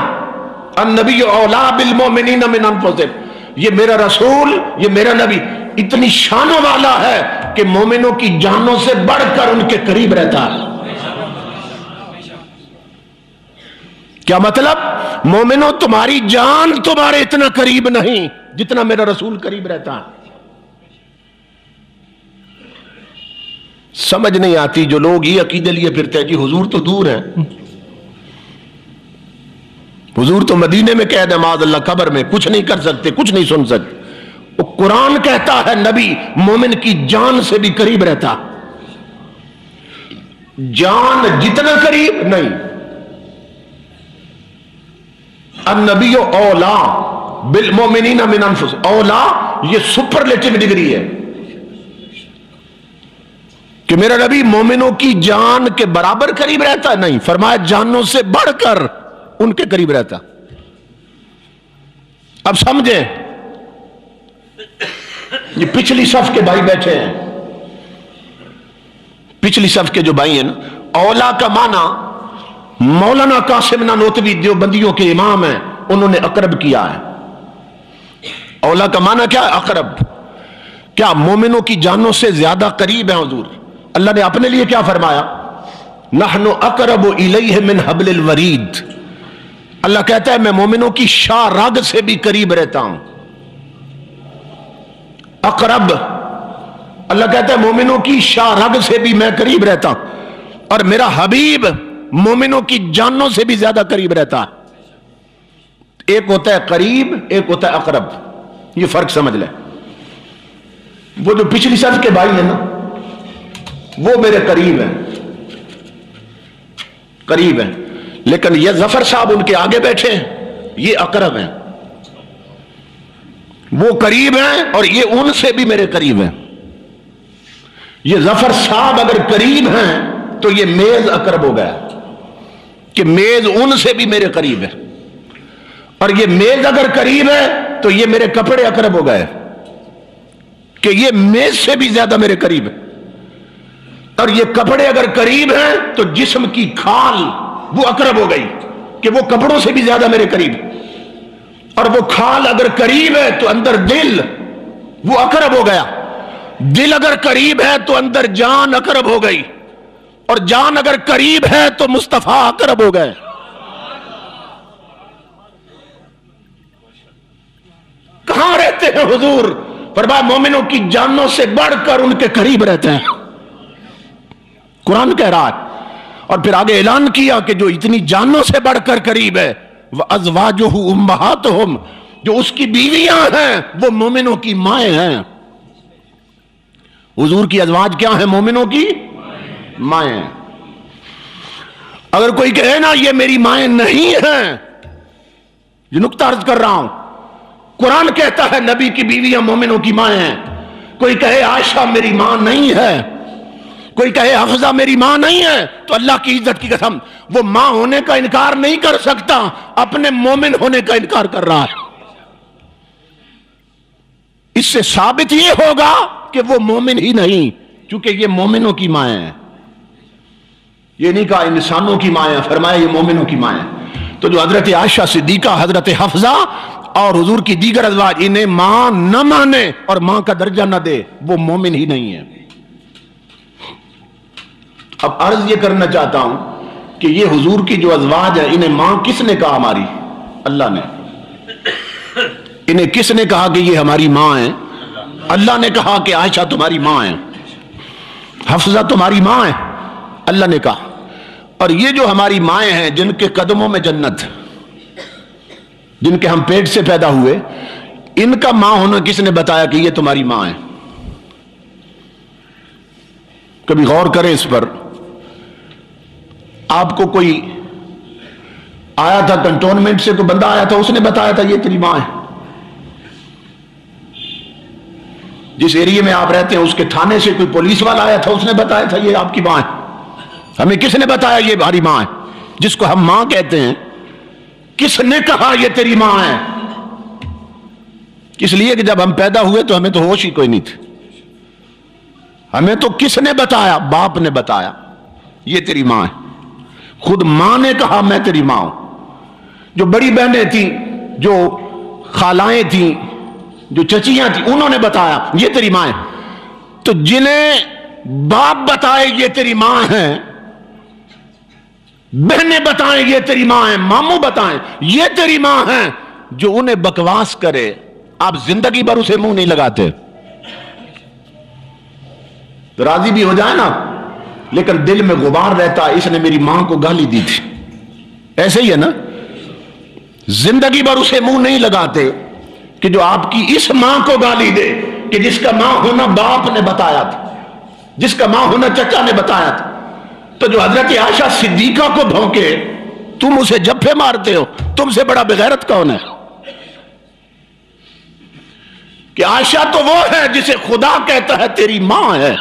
النبی اولا بالمؤمنین من انفسہم، یہ میرا رسول، یہ میرا نبی اتنی شانوں والا ہے کہ مومنوں کی جانوں سے بڑھ کر ان کے قریب رہتا ہے. کیا مطلب؟ مومنوں تمہاری جان تمہارے اتنا قریب نہیں جتنا میرا رسول قریب رہتا ہے. سمجھ نہیں آتی جو لوگ یہ عقیدے لیے پھرتے ہیں جی حضور تو دور ہیں، حضور تو مدینے میں قید ہے، معاذ اللہ قبر میں کچھ نہیں کر سکتے، کچھ نہیں سن سکتے. وہ قرآن کہتا ہے نبی مومن کی جان سے بھی قریب رہتا. جان جتنا قریب نہیں. النبی اولا بالمؤمنین من انفسہم، اولا یہ سپرلیٹو ڈگری ہے کہ میرا نبی مومنوں کی جان کے برابر قریب رہتا ہے، نہیں، فرمایا جانوں سے بڑھ کر ان کے قریب رہتا. اب سمجھیں یہ پچھلی صف کے بھائی بیٹھے ہیں، پچھلی صف کے جو بھائی ہیں نا، اولا کا معنی مولانا قاسم نانوتوی دیوبندیوں کے امام ہیں انہوں نے اقرب کیا ہے. اولا کا معنی کیا ہے؟ اقرب. کیا مومنوں کی جانوں سے زیادہ قریب ہیں حضور. اللہ نے اپنے لیے کیا فرمایا؟ نحن اقرب الیہ من حبل الورید. اللہ کہتا ہے میں مومنوں کی شاہ رگ سے بھی قریب رہتا ہوں. اقرب، اللہ کہتا ہے مومنوں کی شاہ رگ سے بھی میں قریب رہتا ہوں. اور میرا حبیب مومنوں کی جانوں سے بھی زیادہ قریب رہتا ہے. ایک ہوتا ہے قریب، ایک ہوتا ہے اقرب. یہ فرق سمجھ لیں. وہ جو پچھلی صف کے بھائی ہیں نا وہ میرے قریب ہیں، قریب ہیں، لیکن یہ ظفر صاحب ان کے آگے بیٹھے ہیں یہ اقرب ہیں. وہ قریب ہیں اور یہ ان سے بھی میرے قریب ہیں. یہ ظفر صاحب اگر قریب ہیں تو یہ میز اقرب ہو گیا کہ میز ان سے بھی میرے قریب ہے, اور یہ میز اگر قریب ہے تو یہ میرے کپڑے اقرب ہو گئے کہ یہ میز سے بھی زیادہ میرے قریب ہے, اور یہ کپڑے اگر قریب ہیں تو جسم کی کھال وہ اقرب ہو گئی کہ وہ کپڑوں سے بھی زیادہ میرے قریب ہے, اور وہ کھال اگر قریب ہے تو اندر دل وہ اقرب ہو گیا, دل اگر قریب ہے تو اندر جان اقرب ہو گئی, اور جان اگر قریب ہے تو مصطفیٰ اقرب ہو گئے. کہاں رہتے ہیں حضور؟ فرمایا مومنوں کی جانوں سے بڑھ کر ان کے قریب رہتے ہیں. قرآن کہہ رہا ہے, اور پھر آگے اعلان کیا کہ جو اتنی جانوں سے بڑھ کر قریب ہے, وَأَزْوَاجُهُ أُمَّهَاتُهُمْ, جو اس کی بیویاں ہیں وہ مومنوں کی مائیں ہیں. حضور کی ازواج کیا ہیں؟ مومنوں کی مائیں ہیں. اگر کوئی کہے نا یہ میری مائیں نہیں ہیں, یہ نقطہ عرض کر رہا ہوں, قرآن کہتا ہے نبی کی بیویاں مومنوں کی مائیں ہیں. کوئی کہے عائشہ میری ماں نہیں ہے, کوئی کہے حفصہ میری ماں نہیں ہے, تو اللہ کی عزت کی قسم وہ ماں ہونے کا انکار نہیں کر سکتا, اپنے مومن ہونے کا انکار کر رہا ہے. اس سے ثابت یہ ہوگا کہ وہ مومن ہی نہیں, کیونکہ یہ مومنوں کی مائیں ہیں. یہ نہیں کہا انسانوں کی مائیں, فرمایا یہ مومنوں کی مائیں. تو جو حضرت عائشہ صدیقہ, حضرت حفصہ اور حضور کی دیگر ازواج انہیں ماں نہ مانے اور ماں کا درجہ نہ دے, وہ مومن ہی نہیں ہے. اب عرض یہ کرنا چاہتا ہوں کہ یہ حضور کی جو ازواج ہیں انہیں ماں کس نے کہا؟ ہماری اللہ نے. انہیں کس نے کہا کہ یہ ہماری ماں ہیں؟ اللہ نے کہا کہ عائشہ تمہاری ماں ہیں, حفصہ تمہاری ماں ہیں, اللہ نے کہا. اور یہ جو ہماری مائیں ہیں جن کے قدموں میں جنت, جن کے ہم پیٹ سے پیدا ہوئے, ان کا ماں ہونا کس نے بتایا کہ یہ تمہاری ماں ہے؟ کبھی غور کریں اس پر. آپ کو کوئی آیا تھا کنٹونمنٹ سے, کوئی بندہ آیا تھا, اس نے بتایا تھا یہ تیری ماں ہے؟ جس ایریے میں آپ رہتے ہیں اس کے تھانے سے کوئی پولیس والا آیا تھا, اس نے بتایا تھا یہ آپ کی ماں ہے؟ ہمیں کس نے بتایا یہ ہماری ماں ہے, جس کو ہم ماں کہتے ہیں؟ کس نے کہا یہ تیری ماں ہے؟ اس لیے کہ جب ہم پیدا ہوئے تو ہمیں تو ہوش ہی کوئی نہیں تھی. ہمیں تو کس نے بتایا؟ باپ نے بتایا یہ تیری ماں ہے. خود ماں نے کہا میں تیری ماں ہوں. جو بڑی بہنیں تھیں, جو خالائیں تھیں, جو چچیاں تھیں, انہوں نے بتایا یہ تیری ماں ہے. تو جنہیں باپ بتائے یہ تیری ماں ہے, بہنیں بتائیں یہ تیری ماں ہے, ماموں بتائیں یہ تیری ماں ہے, جو انہیں بکواس کرے آپ زندگی بھر اسے منہ نہیں لگاتے. تو راضی بھی ہو جائے نا, لیکن دل میں غبار رہتا ہے اس نے میری ماں کو گالی دی تھی. ایسے ہی ہے نا, زندگی بھر اسے منہ نہیں لگاتے کہ جو آپ کی اس ماں کو گالی دے کہ جس کا ماں ہونا باپ نے بتایا تھا, جس کا ماں ہونا چچا نے بتایا تھا. تو جو حضرت عائشہ صدیقہ کو بھونکے تم اسے جھپے مارتے ہو, تم سے بڑا بغیرت کون ہے؟ کہ عائشہ تو وہ ہے جسے خدا کہتا ہے تیری ماں ہے,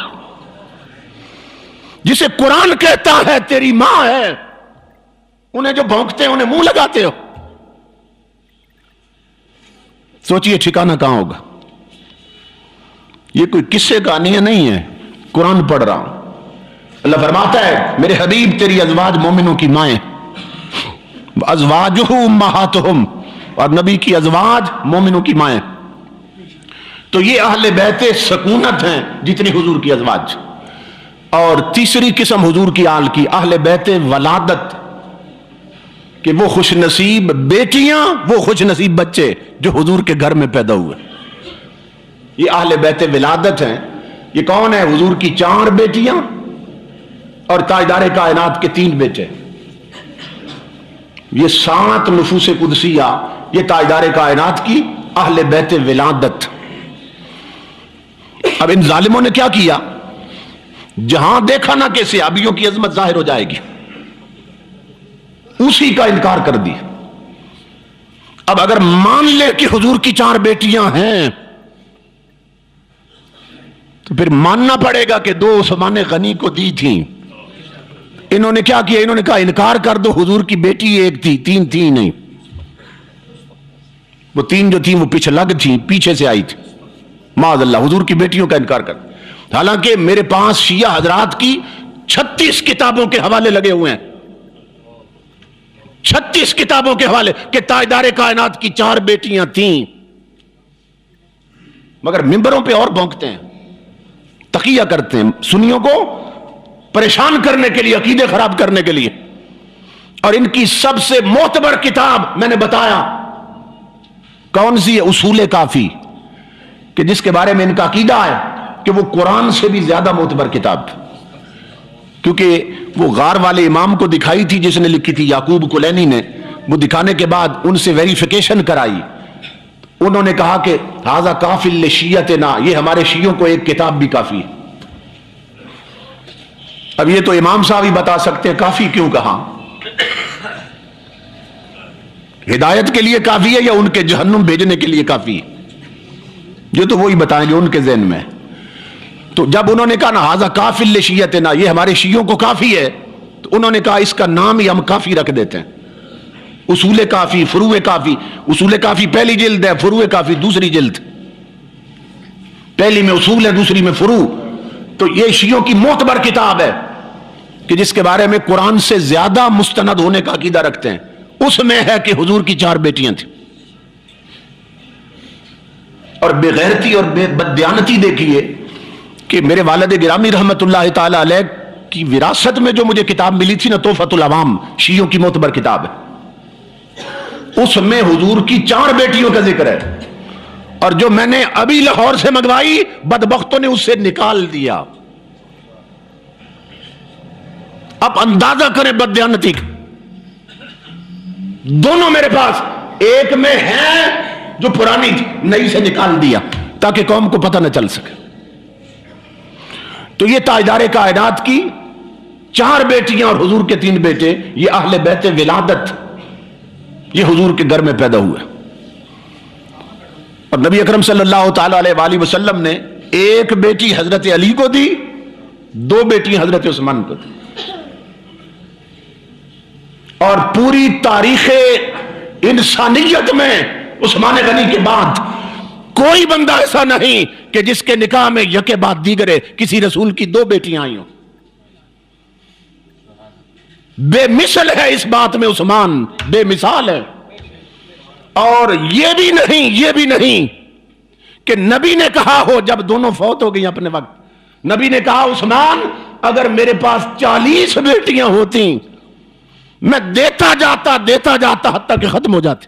جسے قرآن کہتا ہے تیری ماں ہے, انہیں جو بھونکتے ہیں انہیں منہ لگاتے ہو. سوچئے ٹھکانہ کہاں ہوگا. یہ کوئی قصے کہانی نہیں ہے, قرآن پڑھ رہا ہوں. اللہ فرماتا ہے میرے حبیب تیری ازواج مومنوں کی مائیں, ازواجہ امہاتہم, اور نبی کی ازواج مومنوں کی مائیں. تو یہ اہل بیت سکونت ہیں جتنی حضور کی ازواج. اور تیسری قسم حضور کی آل کی اہل بیت ولادت, کہ وہ خوش نصیب بیٹیاں, وہ خوش نصیب بچے جو حضور کے گھر میں پیدا ہوئے. یہ اہل بیت ولادت ہیں. یہ کون ہے؟ حضور کی 4 بیٹیاں اور تاجدار کائنات کے 3 بیٹے. یہ 7 نفوس قدسیہ, یہ تاجدار کائنات کی اہل بیت ولادت. اب ان ظالموں نے کیا کیا؟ جہاں دیکھا نہ کہ صحابیوں کی عظمت ظاہر ہو جائے گی, اسی کا انکار کر دیا. اب اگر مان لے کہ حضور کی 4 بیٹیاں ہیں تو پھر ماننا پڑے گا کہ 2 عثمان غنی کو دی تھیں. انہوں نے کیا کیا؟ انہوں نے کہا انکار کر دو، حضور کی بیٹی 1 تھی، 3 تھی نہیں. وہ 3 جو تھیں وہ پیچھے لگ تھیں، پیچھے سے آئی تھی. معاذ اللہ، حضور کی بیٹیوں کا انکار کر. حالانکہ میرے پاس شیعہ حضرات کی 36 کتابوں کے حوالے لگے ہوئے ہیں، 36 کتابوں کے حوالے کہ تاجدار کائنات کی 4 بیٹیاں تھیں. مگر ممبروں پہ اور بھونکتے ہیں، تقیہ کرتے ہیں، سنیوں کو پریشان کرنے کے لیے، عقیدے خراب کرنے کے لیے. اور ان کی سب سے معتبر کتاب میں نے بتایا کون سی ہے؟ اصول کافی، کہ جس کے بارے میں ان کا عقیدہ ہے کہ وہ قرآن سے بھی زیادہ معتبر کتاب، کیونکہ وہ غار والے امام کو دکھائی تھی جس نے لکھی تھی، یعقوب کلینی نے. وہ دکھانے کے بعد ان سے ویریفیکیشن کرائی. انہوں نے کہا کہ ھذا کافی لشیعتنا، یہ ہمارے شیعوں کو ایک کتاب بھی کافی ہے. اب یہ تو امام صاحب ہی بتا سکتے ہیں کافی کیوں کہا. ہدایت کے لیے کافی ہے یا ان کے جہنم بھیجنے کے لیے کافی ہے؟ یہ تو وہی بتائیں گے ان کے ذہن میں. تو جب انہوں نے کہا نا ھذا کافی لشیعتنا، یہ ہمارے شیعوں کو کافی ہے، تو انہوں نے کہا اس کا نام ہی ہم کافی رکھ دیتے ہیں. اصول کافی، فروع کافی. اصول کافی پہلی جلد ہے، فروع کافی دوسری جلد. پہلی میں اصول ہے، دوسری میں فروع. تو یہ شیعوں کی معتبر کتاب ہے کہ جس کے بارے میں قرآن سے زیادہ مستند ہونے کا عقیدہ رکھتے ہیں. اس میں ہے کہ حضور کی 4 بیٹیاں تھیں. اور بے غیرتی اور بے بددیانتی دیکھیے کہ میرے والد گرامی رحمت اللہ تعالی علیہ کی وراثت میں جو مجھے کتاب ملی تھی نا، تحفۃ العوام، شیعوں کی معتبر کتاب ہے، اس میں حضور کی 4 بیٹیوں کا ذکر ہے. اور جو میں نے ابھی لاہور سے منگوائی، بدبختوں نے اس سے نکال دیا. اب اندازہ کریں بددیانتی کا. دونوں میرے پاس، ایک میں ہے جو پرانی تھی، نئی سے نکال دیا تاکہ قوم کو پتہ نہ چل سکے. تو یہ تاجدار کائنات کی 4 بیٹیاں اور حضور کے 3 بیٹے، یہ اہل بیت ولادت، یہ حضور کے گھر میں پیدا ہوئے. اور نبی اکرم صلی اللہ تعالی علیہ وآلہ وسلم نے 1 بیٹی حضرت علی کو دی، 2 بیٹی حضرت عثمان کو دی. اور پوری تاریخ انسانیت میں عثمان غنی کے بعد کوئی بندہ ایسا نہیں کہ جس کے نکاح میں یکے بعد دیگرے کسی رسول کی 2 بیٹیاں آئی ہوں. بے مثل ہے اس بات میں عثمان، بے مثال ہے. اور یہ بھی نہیں کہ نبی نے کہا ہو جب دونوں فوت ہو گئی اپنے وقت، نبی نے کہا عثمان اگر میرے پاس 40 بیٹیاں ہوتی میں دیتا جاتا حتیٰ کہ ختم ہو جاتے.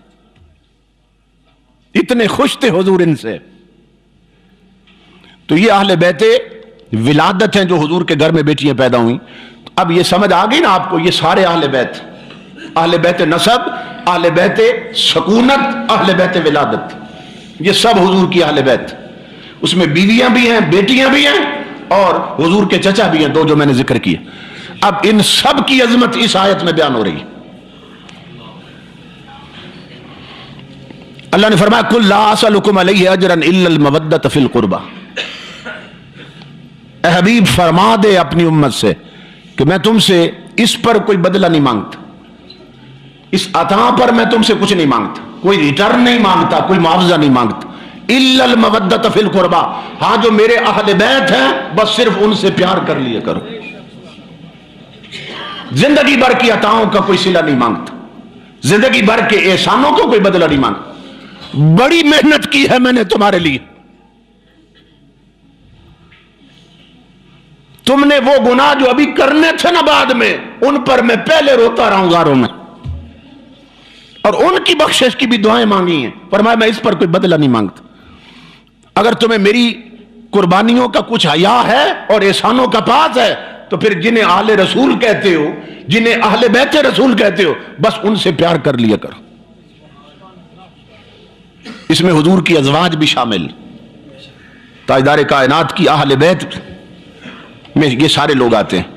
اتنے خوش تھے حضور ان سے. تو یہ اہل بیت ولادت ہیں جو حضور کے گھر میں بیٹیاں پیدا ہوئیں. اب یہ سمجھ آ گئی نا آپ کو، یہ سارے اہل بیت نسب، اہل بیت سکونت، اہل بیت ولادت، یہ سب حضور کی اہل بیت. اس میں بیویاں بھی ہیں، بیٹیاں بھی ہیں، اور حضور کے چچا بھی ہیں 2 جو میں نے ذکر کیے. اب ان سب کی عظمت اس آیت میں بیان ہو رہی ہے. اللہ نے فرمایا قل لا اسألکم علیہ اجرا الا المودۃ فی القربى. اے حبیب فرما دے اپنی امت سے کہ میں تم سے اس پر کوئی بدلہ نہیں مانگتا، اس عطا پر میں تم سے کچھ نہیں مانگتا، کوئی ریٹرن نہیں مانگتا، کوئی معاوضہ نہیں مانگتا. الا المودۃ فی القربى، ہاں جو میرے اہل بیت ہیں بس صرف ان سے پیار کر لیا کرو. زندگی بھر کی عطاؤں کا کوئی صلہ نہیں مانگتا، زندگی بھر کے احسانوں کو کوئی بدلہ نہیں مانگتا. بڑی محنت کی ہے میں نے تمہارے لیے، تم نے وہ گناہ جو ابھی کرنے تھے نا بعد میں، ان پر میں پہلے روتا رہا ہوں غاروں میں، اور ان کی بخشش کی بھی دعائیں مانگی ہیں. فرمایا میں اس پر کوئی بدلہ نہیں مانگتا. اگر تمہیں میری قربانیوں کا کچھ حیا ہے اور احسانوں کا پاس ہے تو پھر جنہیں اہل رسول کہتے ہو، جنہیں اہل بیت رسول کہتے ہو، بس ان سے پیار کر لیا کرو. اس میں حضور کی ازواج بھی شامل، تاجدار کائنات کی اہل بیت میں یہ سارے لوگ آتے ہیں.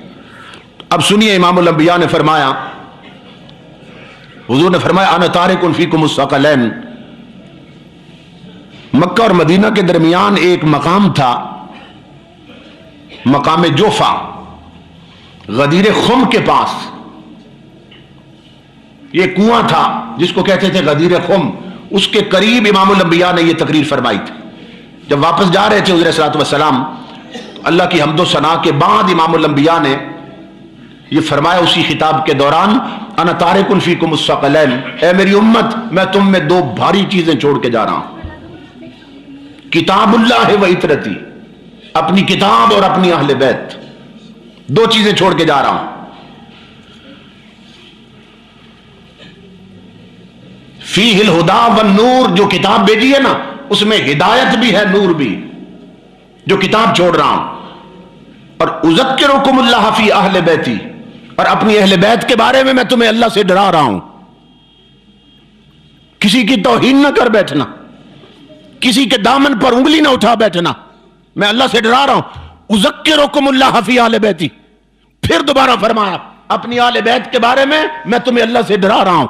اب سنیے امام الانبیاء نے فرمایا حضور نے فرمایا انا تارک فیکم الثقلین. مکہ اور مدینہ کے درمیان ایک مقام تھا، مقام جوفا، غدیر خم کے پاس. یہ کنواں تھا جس کو کہتے تھے غدیر خم. اس کے قریب امام الانبیاء نے یہ تقریر فرمائی تھی. جب واپس جا رہے تھے حضور صلی اللہ علیہ وسلم، اللہ کی حمد و ثنا کے بعد امام الانبیاء نے یہ فرمایا اسی خطاب کے دوران، انا تارک فیکم الثقلین، اے میری امت میں تم میں دو بھاری چیزیں چھوڑ کے جا رہا ہوں، کتاب اللہ و عترتی، اپنی کتاب اور اپنی اہل بیت، دو چیزیں چھوڑ کے جا رہا ہوں. فیہ الہدا والنور، جو کتاب بھیجی ہے نا اس میں ہدایت بھی ہے، نور بھی، جو کتاب چھوڑ رہا ہوں. اور اذکرکم اللہ فی اہل بیتی، اور اپنی اہل بیت کے بارے میں میں تمہیں اللہ سے ڈرا رہا ہوں. کسی کی توہین نہ کر بیٹھنا، کسی کے دامن پر انگلی نہ اٹھا بیٹھنا، میں اللہ سے ڈرا رہا ہوں. اذکرکم اللہ فی اہل بیتی، پھر دوبارہ فرمایا اپنی اہل بیت کے بارے میں میں تمہیں اللہ سے ڈرا رہا ہوں.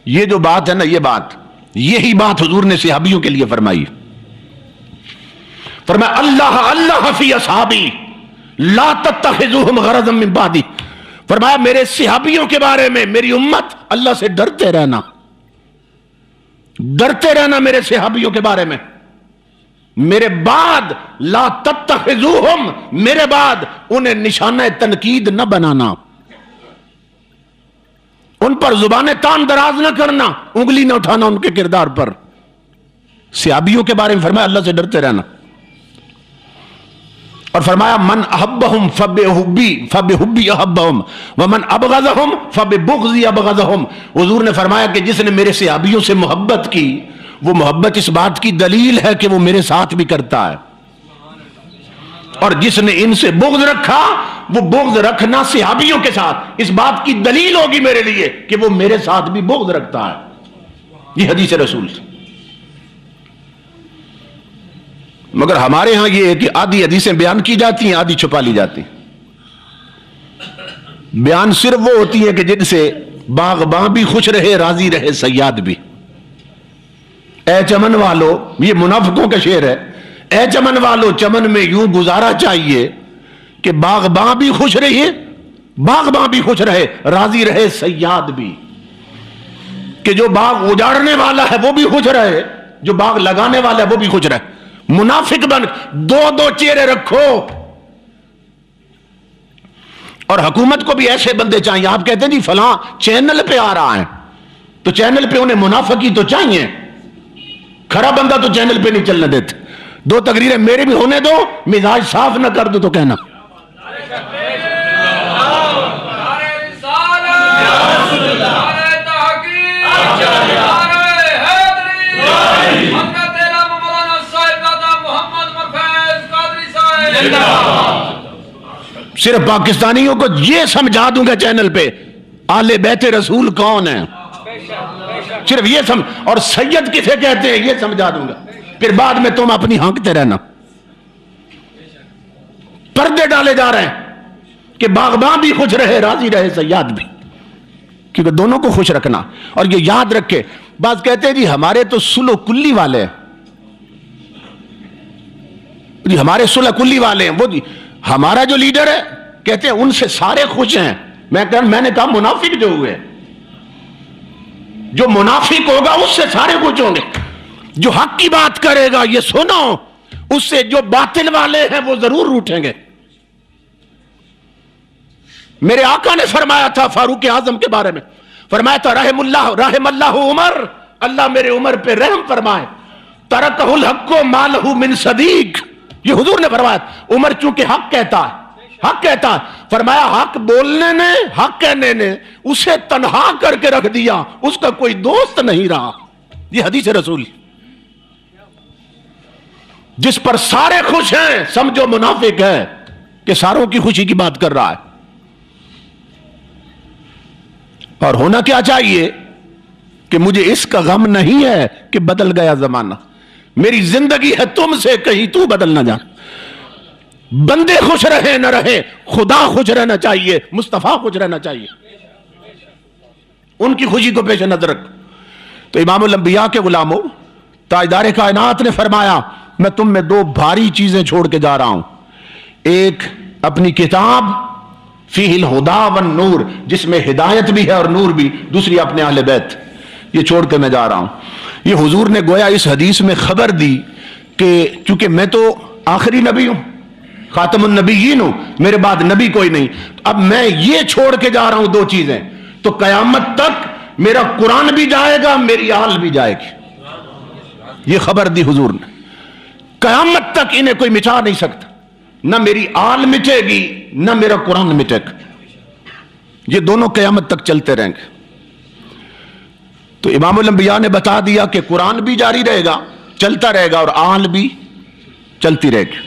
یہ جو بات ہے نا، یہ بات، یہی بات حضور نے صحابیوں کے لیے فرمائی. فرمایا اللہ اللہ فی اصحابی لا تتخذوہم غرضا من بعدی. فرمایا میرے صحابیوں کے بارے میں، میری امت، اللہ سے ڈرتے رہنا، ڈرتے رہنا میرے صحابیوں کے بارے میں. میرے بعد لا تتخذوہم، میرے بعد انہیں نشانہ تنقید نہ بنانا، ان پر زبان تان دراز نہ کرنا، انگلی نہ اٹھانا ان کے کردار پر. صحابیوں کے بارے میں فرمایا اللہ سے ڈرتے رہنا. اور فرمایا من احبہم فبحبی احبہم ومن ابغضہم فببغضی ابغضہم. حضور نے فرمایا کہ جس نے میرے صحابیوں سے محبت کی، وہ محبت اس بات کی دلیل ہے کہ وہ میرے ساتھ بھی کرتا ہے، اور جس نے ان سے بغض رکھا، وہ بغض رکھنا صحابیوں کے ساتھ اس بات کی دلیل ہوگی میرے لیے کہ وہ میرے ساتھ بھی بغض رکھتا ہے. یہ حدیث رسول. مگر ہمارے ہاں یہ ہے کہ آدھی حدیثیں بیان کی جاتی ہیں، آدھی چھپا لی جاتی ہیں. بیان صرف وہ ہوتی ہے کہ جن سے باغباں بھی خوش رہے، راضی رہے صیاد بھی. اے چمن والو، یہ منافقوں کا شعر ہے، اے چمن والو چمن میں یوں گزارا چاہیے کہ باغباں بھی خوش رہے، باغباں بھی خوش رہے، راضی رہے صیاد بھی. کہ جو باغ اجاڑنے والا ہے وہ بھی خوش رہے، جو باغ لگانے والا ہے وہ بھی خوش رہے. منافق بن دو دو چہرے رکھو. اور حکومت کو بھی ایسے بندے چاہیے. آپ کہتے ہیں جی فلاں چینل پہ آ رہا ہے، تو چینل پہ انہیں منافق ہی تو چاہیے، کھرا بندہ تو چینل پہ نہیں چلنے دیتے. دو تقریریں میرے بھی ہونے دو، مزاج صاف نہ کر دو تو کہنا. صرف پاکستانیوں کو یہ سمجھا دوں گا چینل پہ آل بیت رسول کون ہے، صرف یہ اور سید کسے کہتے ہیں یہ سمجھا دوں گا. پھر بعد میں تم اپنی ہانکتے رہنا. پردے ڈالے جا رہے ہیں کہ باغباں بھی خوش رہے، راضی رہے صیاد بھی، کیونکہ دونوں کو خوش رکھنا. اور یہ یاد رکھے، بعض کہتے ہیں جی ہمارے تو سلو کلی والے ہیں، جی ہمارے سلو کلی والے ہیں، وہ جی ہمارا جو لیڈر ہے کہتے ہیں ان سے سارے خوش ہیں. میں نے کہا منافق جو ہوئے، جو منافق ہوگا اس سے سارے خوش ہوں گے. جو حق کی بات کرے گا یہ سنو، اس سے جو باطل والے ہیں وہ ضرور روٹیں گے. میرے آقا نے فرمایا تھا فاروق اعظم کے بارے میں، فرمایا تھا رحم اللہ عمر، اللہ میرے عمر پہ رحم فرمائے، ترکہ الحق ما لہ من صدیق. یہ حضور نے فرمایا عمر چونکہ حق کہتا ہے، حق کہتا ہے، فرمایا حق بولنے نے، حق کہنے نے اسے تنہا کر کے رکھ دیا، اس کا کوئی دوست نہیں رہا. یہ حدیث رسول. جس پر سارے خوش ہیں سمجھو منافق ہے کہ ساروں کی خوشی کی بات کر رہا ہے. اور ہونا کیا چاہیے کہ مجھے اس کا غم نہیں ہے کہ بدل گیا زمانہ، میری زندگی ہے تم سے، کہیں تو بدل نہ جا. بندے خوش رہے نہ رہے، خدا خوش رہنا چاہیے، مصطفیٰ خوش رہنا چاہیے. ان کی خوشی کو پیش نظر رکھ. تو امام الانبیاء کے غلاموں، تاجدار کائنات نے فرمایا میں تم میں دو بھاری چیزیں چھوڑ کے جا رہا ہوں. ایک اپنی کتاب فیہ الہدا والنور، جس میں ہدایت بھی ہے اور نور بھی. دوسری اپنے اہل بیت. یہ چھوڑ کے میں جا رہا ہوں. یہ حضور نے گویا اس حدیث میں خبر دی کہ چونکہ میں تو آخری نبی ہوں، خاتم النبیین ہوں، میرے بعد نبی کوئی نہیں، اب میں یہ چھوڑ کے جا رہا ہوں دو چیزیں، تو قیامت تک میرا قرآن بھی جائے گا، میری آل بھی جائے گی. یہ خبر دی حضور نے. قیامت تک انہیں کوئی مٹا نہیں سکتا، نہ میری آل مٹے گی نہ میرا قرآن مٹے گا. یہ دونوں قیامت تک چلتے رہیں گے. تو امام الانبیاء نے بتا دیا کہ قرآن بھی جاری رہے گا، چلتا رہے گا، اور آل بھی چلتی رہے گی.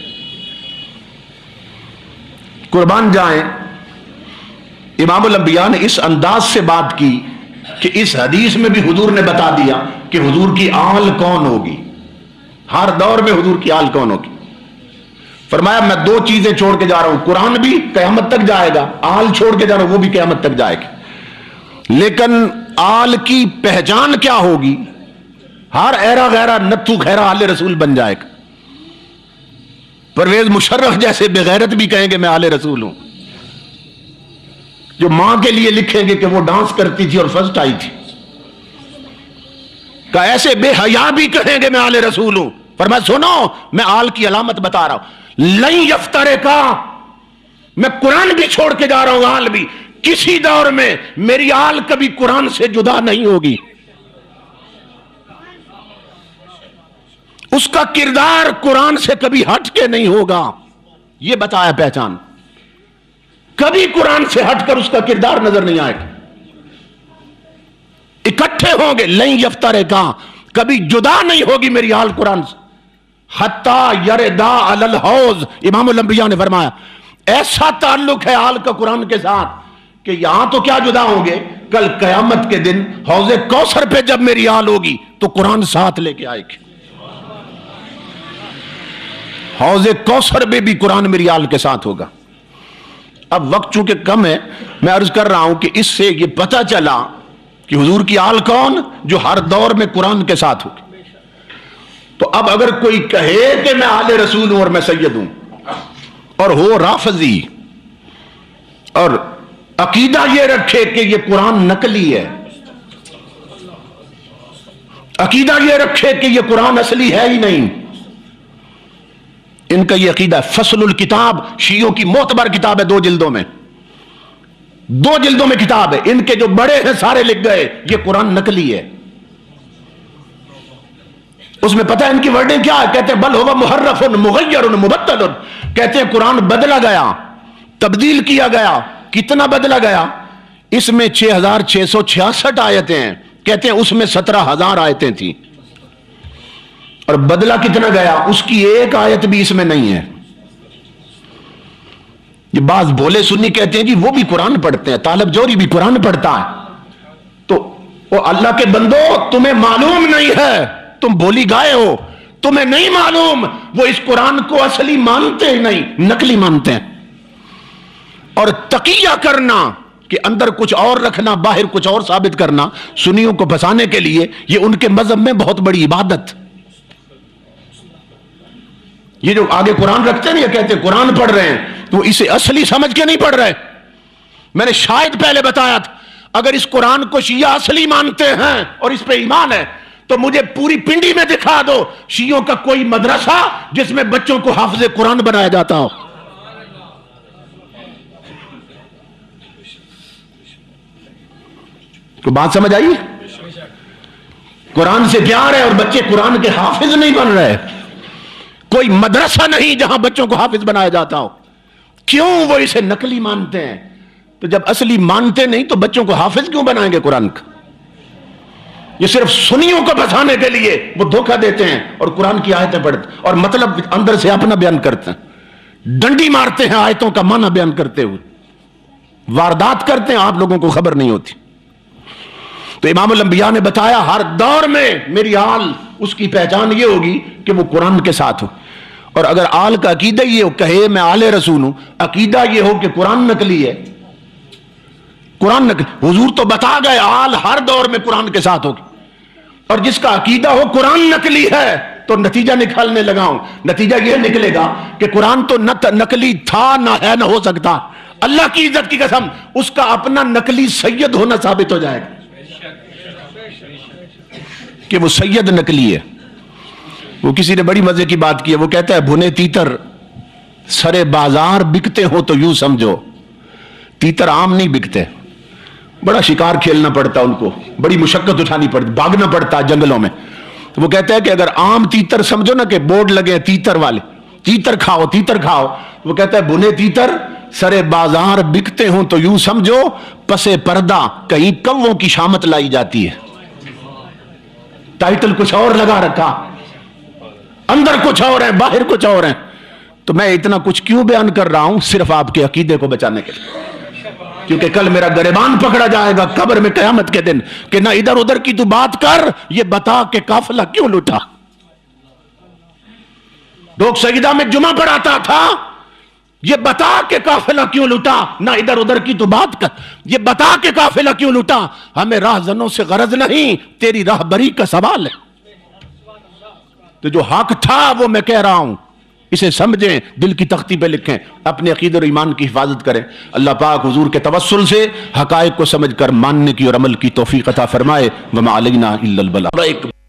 قربان جائیں، امام الانبیاء نے اس انداز سے بات کی کہ اس حدیث میں بھی حضور نے بتا دیا کہ حضور کی آل کون ہوگی، ہر دور میں حضور کی آل کون ہوگی. فرمایا میں دو چیزیں چھوڑ کے جا رہا ہوں، قرآن بھی قیامت تک جائے گا، آل چھوڑ کے جا رہا ہوں وہ بھی قیامت تک جائے گی. لیکن آل کی پہچان کیا ہوگی؟ ہر ایرا غیرہ نتھو خیرہ آل رسول بن جائے گا. پرویز مشرف جیسے بغیرت بھی کہیں گے میں آل رسول ہوں، جو ماں کے لیے لکھیں گے کہ وہ ڈانس کرتی تھی اور فرسٹ آئی تھی. کہ ایسے بے حیا بھی کہیں گے میں آل رسول ہوں. فرمایا سنو میں آل کی علامت بتا رہا ہوں. لن یفترقا، میں قرآن بھی چھوڑ کے جا رہا ہوں، آل بھی. کسی دور میں میری آل کبھی قرآن سے جدا نہیں ہوگی. اس کا کردار قرآن سے کبھی ہٹ کے نہیں ہوگا. یہ بتایا پہچان. کبھی قرآن سے ہٹ کر اس کا کردار نظر نہیں آئے گا. اکٹھے ہوں گے. لن یفترقا، کبھی جدا نہیں ہوگی میری آل قرآن سے. حتی یردا علی الحوض، امام الانبیاء نے فرمایا ایسا تعلق ہے آل کا قرآن کے ساتھ کہ یہاں تو کیا جدا ہوں گے، کل قیامت کے دن حوض کوثر پہ جب میری آل ہوگی تو قرآن ساتھ لے کے آئے گی. حوض کوثر میں بھی قرآن میری آل کے ساتھ ہوگا. اب وقت چونکہ کم ہے، میں عرض کر رہا ہوں کہ اس سے یہ پتہ چلا کہ حضور کی آل کون، جو ہر دور میں قرآن کے ساتھ ہوگی. تو اب اگر کوئی کہے کہ میں آل رسول ہوں اور میں سید ہوں، اور ہو رافضی اور عقیدہ یہ رکھے کہ یہ قرآن نقلی ہے، عقیدہ یہ رکھے کہ یہ قرآن اصلی ہے ہی نہیں، ان کا یہ عقیدہ ہے. فصل الکتاب شیعوں کی معتبر کتاب ہے، 2 جلدوں میں، 2 جلدوں میں کتاب ہے. ان کے جو بڑے ہیں سارے لکھ گئے یہ قرآن نقلی ہے. اس میں پتہ ہے ان کی ورڈنگ کیا ہے؟ کہتے ہیں بل ہوا محرف مغیر مبدل، کہتے ہیں قرآن بدلا گیا، تبدیل کیا گیا. کتنا بدلا گیا؟ اس میں 6666 آیتیں ہیں، کہتے ہیں اس میں 17,000 آیتیں تھیں. اور بدلا کتنا گیا؟ اس کی ایک آیت بھی اس میں نہیں ہے. یہ بعض بھولے سنی کہتے ہیں جی وہ بھی قرآن پڑھتے ہیں، طالب جوری بھی قرآن پڑھتا ہے. تو وہ اللہ کے بندو تمہیں معلوم نہیں ہے، تم بولی گائے ہو، تمہیں نہیں معلوم وہ اس قرآن کو اصلی مانتے ہی نہیں، نقلی مانتے ہیں. اور تقیہ کرنا کہ اندر کچھ اور رکھنا باہر کچھ اور ثابت کرنا سنیوں کو پھنسانے کے لیے، یہ ان کے مذہب میں بہت بڑی عبادت. یہ جو آگے قرآن رکھتے ہیں یہ کہتے ہیں قرآن پڑھ رہے ہیں، تو اسے اصلی سمجھ کے نہیں پڑھ رہے. میں نے شاید پہلے بتایا تھا اگر اس قرآن کو شیعہ اصلی مانتے ہیں اور اس پہ ایمان ہے تو مجھے پوری پنڈی میں دکھا دو شیعوں کا کوئی مدرسہ جس میں بچوں کو حافظ قرآن بنایا جاتا ہو. تو بات سمجھ آئی؟ قرآن سے پیار ہے اور بچے قرآن کے حافظ نہیں بن رہے. کوئی مدرسہ نہیں جہاں بچوں کو حافظ بنایا جاتا ہو. کیوں؟ وہ اسے نقلی مانتے ہیں. تو جب اصلی مانتے نہیں تو بچوں کو حافظ کیوں بنائیں گے قرآن کا؟ یہ صرف سنیوں کو بچانے کے لیے وہ دھوکہ دیتے ہیں اور قرآن کی آیتیں پڑھتے ہیں اور مطلب اندر سے اپنا بیان کرتے ہیں، ڈنڈی مارتے ہیں آیتوں کا معنی بیان کرتے ہوئے، واردات کرتے ہیں، آپ لوگوں کو خبر نہیں ہوتی. تو امام الانبیاء نے بتایا ہر دور میں میری آل اس کی پہچان یہ ہوگی کہ وہ قرآن کے ساتھ ہو. اور اگر آل کا عقیدہ یہ ہو، کہے میں آل رسول ہوں، عقیدہ یہ ہو کہ قرآن نقلی ہے، قرآن نقلی، حضور تو بتا گئے آل ہر دور میں قرآن کے ساتھ ہوگی، اور جس کا عقیدہ ہو قرآن نقلی ہے تو نتیجہ نکالنے لگا ہوں، نتیجہ یہ نکلے گا کہ قرآن تو نقلی تھا، نہ ہے، نہ ہو سکتا، اللہ کی عزت کی قسم اس کا اپنا نقلی سید ہونا ثابت ہو جائے گا کہ وہ سید نقلی ہے۔ وہ کسی نے بڑی مزے کی بات کی ہے، وہ کہتا ہے بھنے تیتر سرے بازار بکتے ہو تو یوں سمجھو، تیتر عام نہیں بکتے، بڑا شکار کھیلنا پڑتا ان کو، بڑی مشقت اٹھانی پڑتی، بھاگنا پڑتا جنگلوں میں۔ وہ کہتا ہے کہ اگر عام تیتر سمجھو نا کہ بورڈ لگے تیتر والے، تیتر کھاؤ تیتر کھاؤ، وہ کہتا ہے بھنے تیتر سرے بازار بکتے ہوں تو یوں سمجھو پسے پردہ کہیں کووں کی شامت لائی جاتی ہے۔ ٹائٹل کچھ اور لگا رکھا، اندر کچھ اور ہے، باہر کچھ اور ہے۔ تو میں اتنا کچھ کیوں بیان کر رہا ہوں؟ صرف آپ کے عقیدے کو بچانے کے لیے، کیونکہ کل میرا گریبان پکڑا جائے گا قبر میں قیامت کے دن کہ نہ ادھر ادھر کی تو بات کر، یہ بتا کہ قافلہ کیوں لوٹا۔ لوگ سجدہ میں جمعہ پڑھاتا تھا، یہ بتا کہ قافلہ کیوں لوٹا، نہ ادھر ادھر کی تو بات کر، یہ بتا کہ قافلہ کیوں لوٹا۔ ہمیں راہزنوں سے غرض نہیں، تیری راہبری کا سوال ہے۔ تو جو حق تھا وہ میں کہہ رہا ہوں، اسے سمجھیں، دل کی تختی پہ لکھیں، اپنے عقیدے اور ایمان کی حفاظت کریں۔ اللہ پاک حضور کے توسل سے حقائق کو سمجھ کر ماننے کی اور عمل کی توفیق عطا فرمائے۔ وما علینا الا البلاغ۔